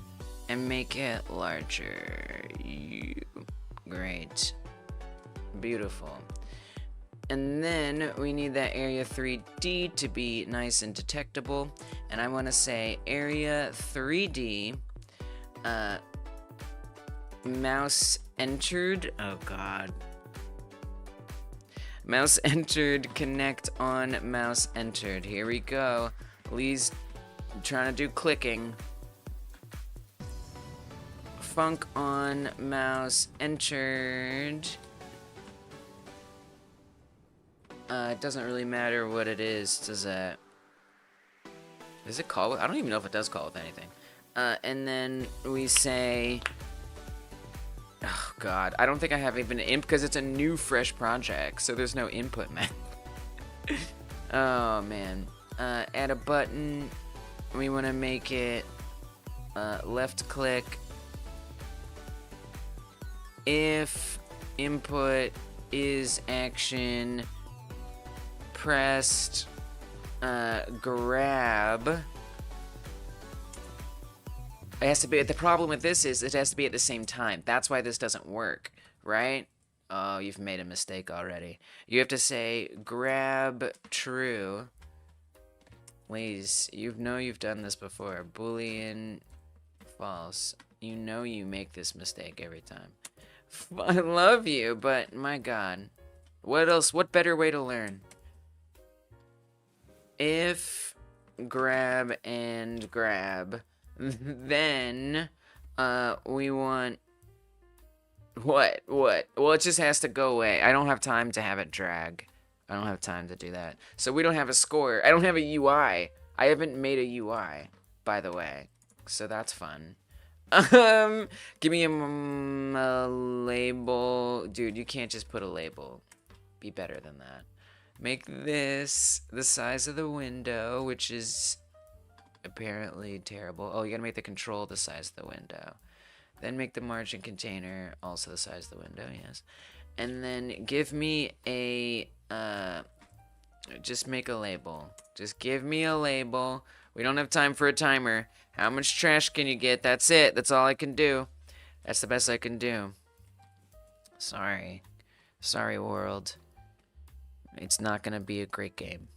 and make it larger. Great. Beautiful. And then we need that area 3D to be nice and detectable. And I want to say area 3D, mouse entered. Oh god. Mouse entered, connect on mouse entered. Here we go. Lee's trying to do clicking. Funk on mouse entered. It doesn't really matter what it is, does it? Does it call with? I don't even know if it does call with anything. And then we say... Oh god, I don't think I have even an imp because it's a new fresh project, so there's no input map. Oh man. Add a button. We want to make it left click if input is action pressed, grab. It has to be. The problem with this is it has to be at the same time. That's why this doesn't work, right? Oh, you've made a mistake already. You have to say grab true. Please, you know you've done this before. Boolean false. You know you make this mistake every time. I love you, but my god. What else? What better way to learn? If grab and grab, then we want what? Well, it just has to go away. I don't have time to have it drag. I don't have time to do that. So we don't have a score. I don't have a UI. I haven't made a UI, by the way. So that's fun. Give me a label. Dude, you can't just put a label. Be better than that. Make this the size of the window, which is apparently terrible. Oh, you gotta make the control the size of the window. Then make the margin container also the size of the window, yes. And then give me a, just make a label. Just give me a label. We don't have time for a timer. How much trash can you get? That's it. That's all I can do. That's the best I can do. Sorry. Sorry, world. It's not gonna be a great game.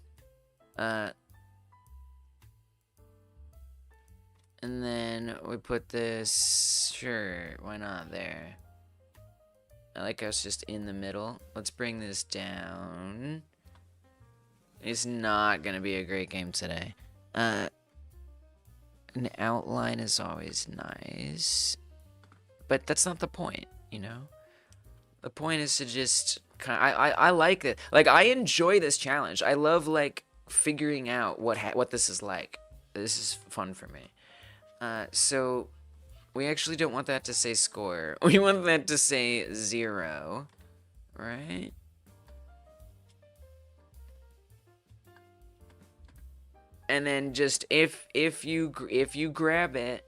And then we put this, sure, why not there? I like how it's just in the middle. Let's bring this down. It's not gonna be a great game today. An outline is always nice. But that's not the point, you know? The point is to just I like it. Like, I enjoy this challenge. I love, like, figuring out what this is like. This is fun for me. So we actually don't want that to say score. We want that to say 0, right? And then just if you grab it,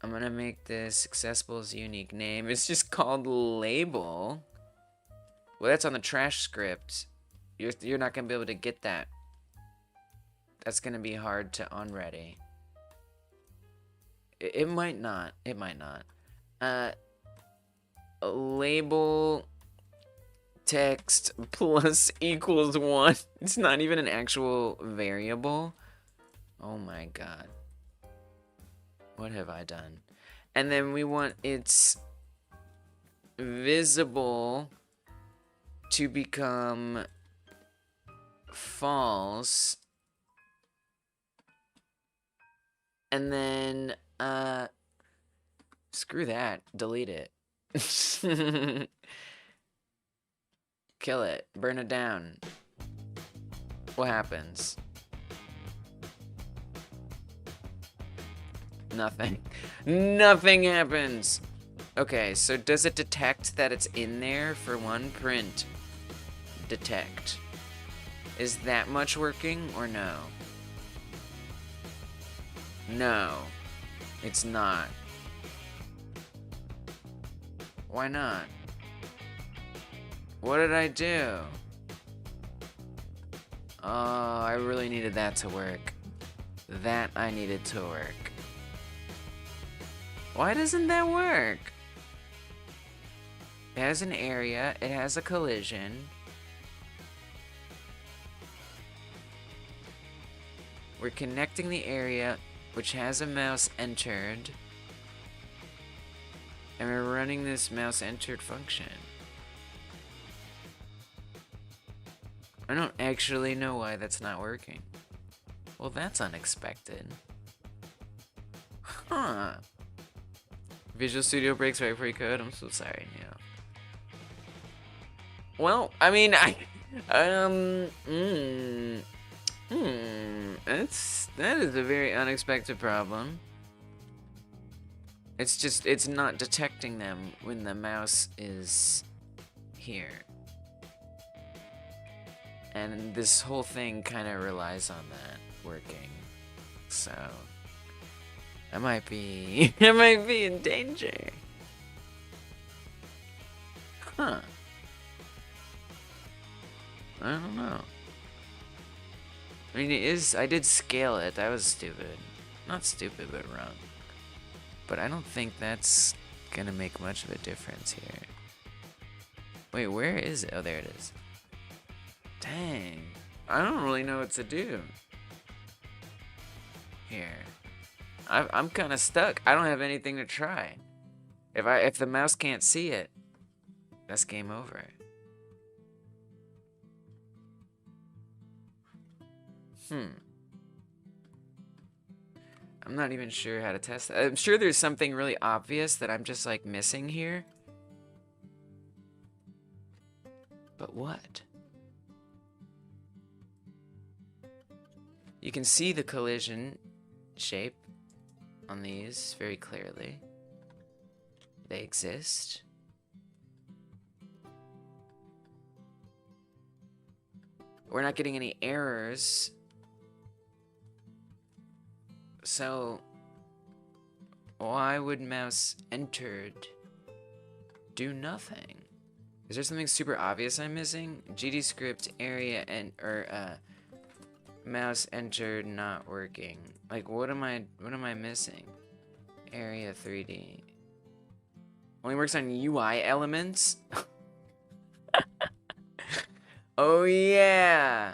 I'm gonna make this accessible as a unique name. It's just called label. Well, that's on the trash script. You're not gonna be able to get that. That's gonna be hard to unready. It might not. It might not. Label text plus equals 1. It's not even an actual variable. Oh my god. What have I done? And then we want its visible to become false. And then, screw that. Delete it. Kill it. Burn it down. What happens? Nothing. Nothing happens. Okay, so does it detect that it's in there? For one, print. Detect. Is that much working or no? No. It's not. Why not? What did I do? Oh, I really needed that to work. That I needed to work. Why doesn't that work? It has an area. It has a collision. We're connecting the area, which has a mouse entered. And we're running this mouse entered function. I don't actually know why that's not working. Well, that's unexpected. Huh. Visual Studio breaks right before you code. I'm so sorry, Neil. Well, I mean, that is a very unexpected problem. It's just, it's not detecting them when the mouse is here. And this whole thing kind of relies on that working. So I might be in danger. Huh. I don't know. I mean, I did scale it. That was stupid. Not stupid, but wrong. But I don't think that's gonna make much of a difference here. Wait, where is it? Oh, there it is. Dang. I don't really know what to do. Here. I'm kind of stuck. I don't have anything to try. If the mouse can't see it, that's game over. I'm not even sure how to test that. I'm sure there's something really obvious that I'm just like missing here. But what? You can see the collision shape on these very clearly. They exist. We're not getting any errors. So why would mouse entered do nothing? Is there something super obvious I'm missing? GD script area and mouse entered not working. Like, what am I missing? Area 3D only works on UI elements. Oh yeah.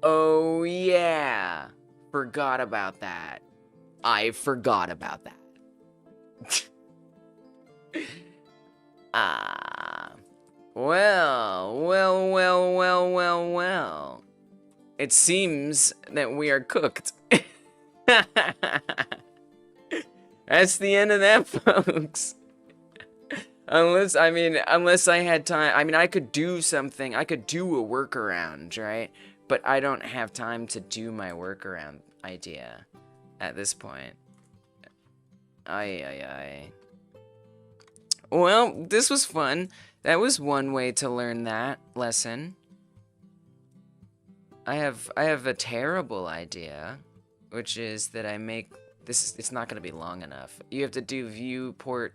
Oh yeah. forgot about that. I forgot about that. Well. It seems that we are cooked. That's the end of that, folks. Unless I had time. I mean, I could do something. I could do a workaround, right? But I don't have time to do my workaround idea at this point. Ay. Well, this was fun. That was one way to learn that lesson. I have a terrible idea, which is that I make this. It's not gonna be long enough. You have to do viewport.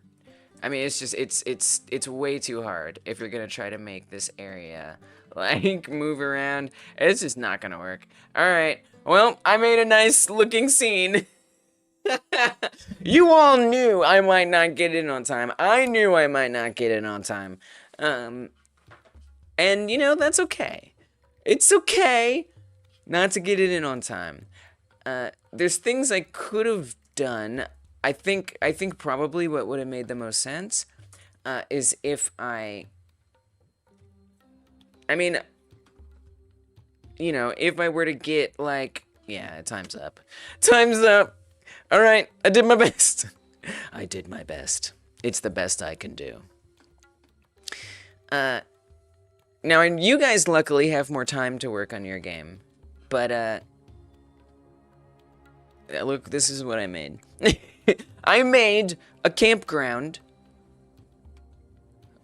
I mean, it's just it's way too hard if you're gonna try to make this area like move around. It's just not gonna work. All right. Well, I made a nice looking scene. You all knew I might not get in on time. I knew I might not get in on time. And you know, that's okay. It's okay not to get it in on time. There's things I could have done. I think probably what would have made the most sense is if I mean, you know, if I were to get like, yeah, time's up. Time's up. All right, I did my best. I did my best. It's the best I can do. Now, you guys luckily have more time to work on your game, but, look, this is what I made. I made a campground.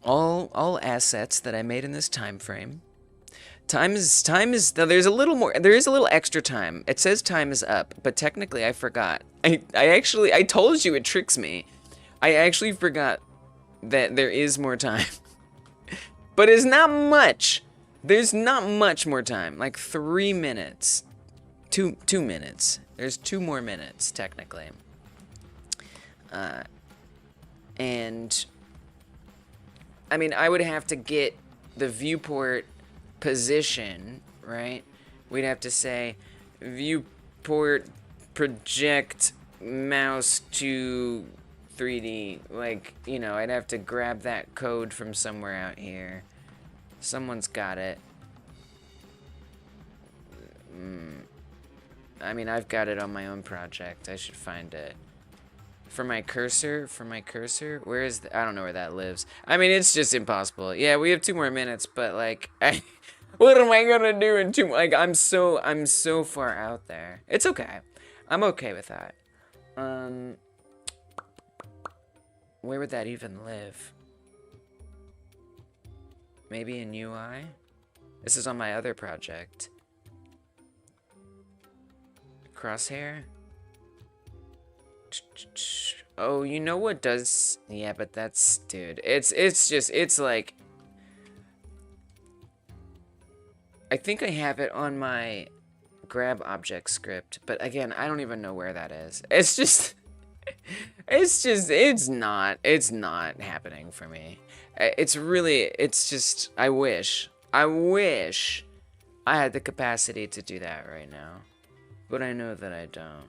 All assets that I made in this time frame. Time is, now there is a little extra time. It says time is up, but technically I forgot. I told you it tricks me. I actually forgot that there is more time. But it's not much. There's not much more time. Like 3 minutes. 2 minutes. There's 2 more minutes, technically. And I mean, I would have to get the viewport position, right? We'd have to say viewport project mouse to 3D. Like, you know, I'd have to grab that code from somewhere out here. Someone's got it. I mean, I've got it on my own project. I should find it. For my cursor, where is I don't know where that lives. I mean, it's just impossible. Yeah, we have 2 more minutes, but like, what am I gonna do in 2? Like, I'm so far out there. It's okay. I'm okay with that. Where would that even live? Maybe in UI? This is on my other project. Crosshair? Oh, you know what does... Yeah, but that's... Dude, it's like... I think I have it on my grab object script, but again, I don't even know where that is. It's just... it's not happening for me. It's just, I wish I had the capacity to do that right now, but I know that I don't.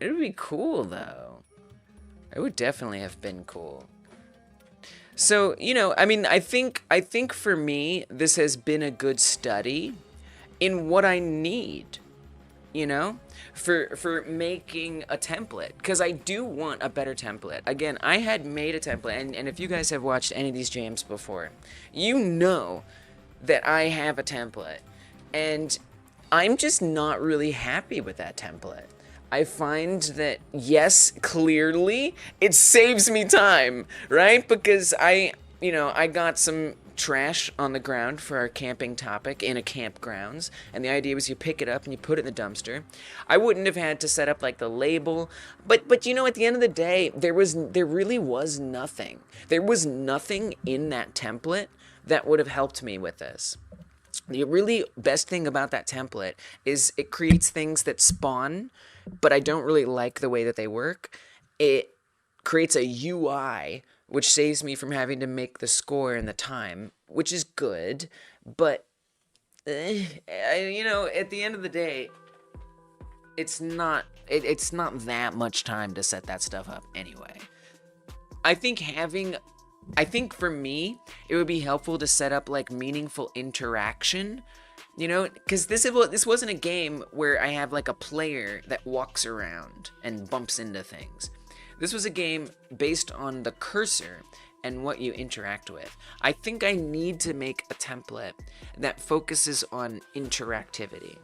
It would be cool though. It would definitely have been cool. So, you know, I mean, I think for me, this has been a good study in what I need, you know, for making a template, because I do want a better template. Again, I had made a template, and if you guys have watched any of these jams before, you know that I have a template, and I'm just not really happy with that template. I find that, yes, clearly, it saves me time, right? Because I got some trash on the ground for our camping topic in a campgrounds, and the idea was you pick it up and you put it in the dumpster. I wouldn't have had to set up like the label, but you know, at the end of the day, there really was nothing. There was nothing in that template that would have helped me with this. The really best thing about that template is it creates things that spawn, but I don't really like the way that they work. It creates a UI, which saves me from having to make the score and the time, which is good, but, you know, at the end of the day, it's not that much time to set that stuff up anyway. I think for me, it would be helpful to set up like meaningful interaction, you know, because this wasn't a game where I have like a player that walks around and bumps into things. This was a game based on the cursor and what you interact with. I think I need to make a template that focuses on interactivity.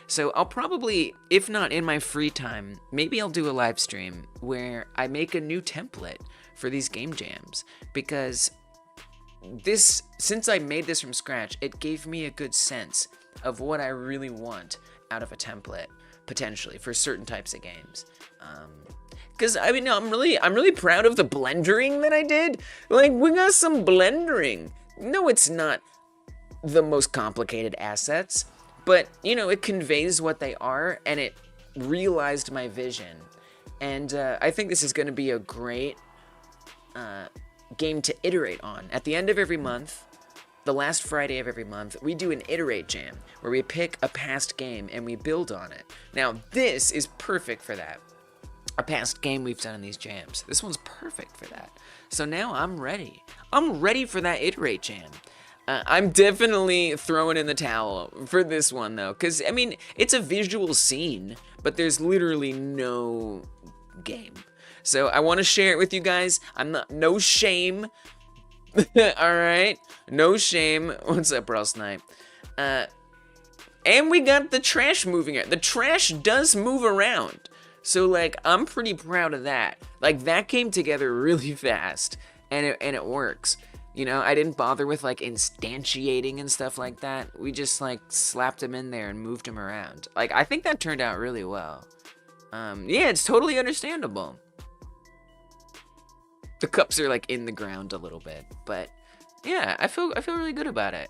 So I'll probably, if not in my free time, maybe I'll do a live stream where I make a new template for these game jams, because since I made this from scratch, it gave me a good sense of what I really want out of a template, potentially, for certain types of games. Because I mean, I'm really proud of the blendering that I did. Like, we got some blendering. No, it's not the most complicated assets, but you know, it conveys what they are, and it realized my vision. And I think this is going to be a great game to iterate on. At the end of every month, the last Friday of every month, we do an iterate jam where we pick a past game and we build on it. Now, this is perfect for that. A past game we've done in these jams. This one's perfect for that. So now I'm ready. I'm ready for that iterate jam. I'm definitely throwing in the towel for this one, though, because, I mean, it's a visual scene, but there's literally no game. So I want to share it with you guys. No shame. All right? No shame. What's up, Brawl Snipe? And we got the trash moving it. The trash does move around. So, like, I'm pretty proud of that. Like, that came together really fast, and it works. You know, I didn't bother with, like, instantiating and stuff like that. We just, like, slapped him in there and moved him around. Like, I think that turned out really well. Yeah, it's totally understandable. The cups are, like, in the ground a little bit, but yeah, I feel really good about it.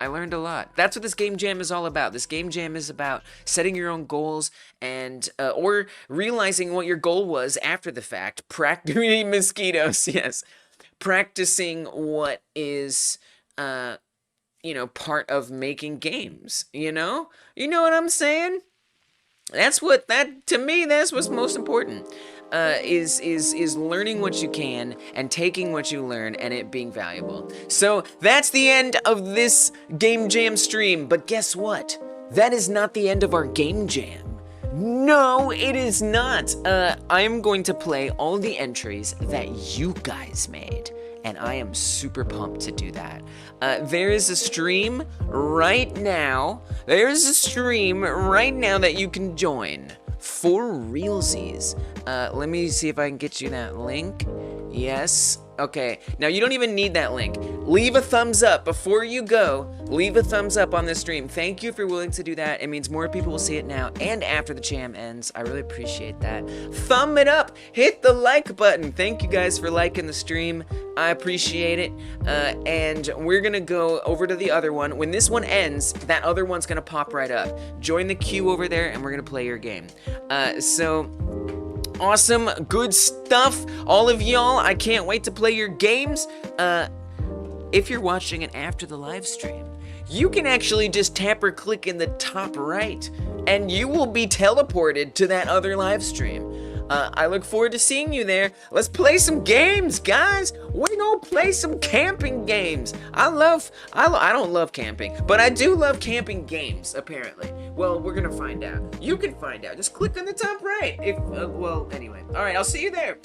I learned a lot. That's what this game jam is all about. This game jam is about setting your own goals and or realizing what your goal was after the fact. Practicing mosquitoes, yes. Practicing what is, you know, part of making games. You know what I'm saying? To me, that's what's most important. Is learning what you can and taking what you learn and it being valuable. So that's the end of this game jam stream. But guess what? That is not the end of our game jam. No, it is not. I'm going to play all the entries that you guys made, and I am super pumped to do that. There is a stream right now. There's a stream right now that you can join. For realsies. Let me see if I can get you that link. Yes. Okay. Now, you don't even need that link. Leave a thumbs up before you go. Leave a thumbs up on this stream. Thank you if you're willing to do that. It means more people will see it now and after the jam ends. I really appreciate that. Thumb it up. Hit the like button. Thank you guys for liking the stream. I appreciate it. And we're going to go over to the other one. When this one ends, that other one's going to pop right up. Join the queue over there, and we're going to play your game. So... awesome, good stuff, all of y'all. I can't wait to play your games. If you're watching it after the live stream, you can actually just tap or click in the top right, and you will be teleported to that other live stream. I look forward to seeing you there. Let's play some games, guys. We're gonna play some camping games. I don't love camping, but I do love camping games, apparently. Well, we're gonna find out. You can find out. Just click on the top right. Well, anyway. All right, I'll see you there.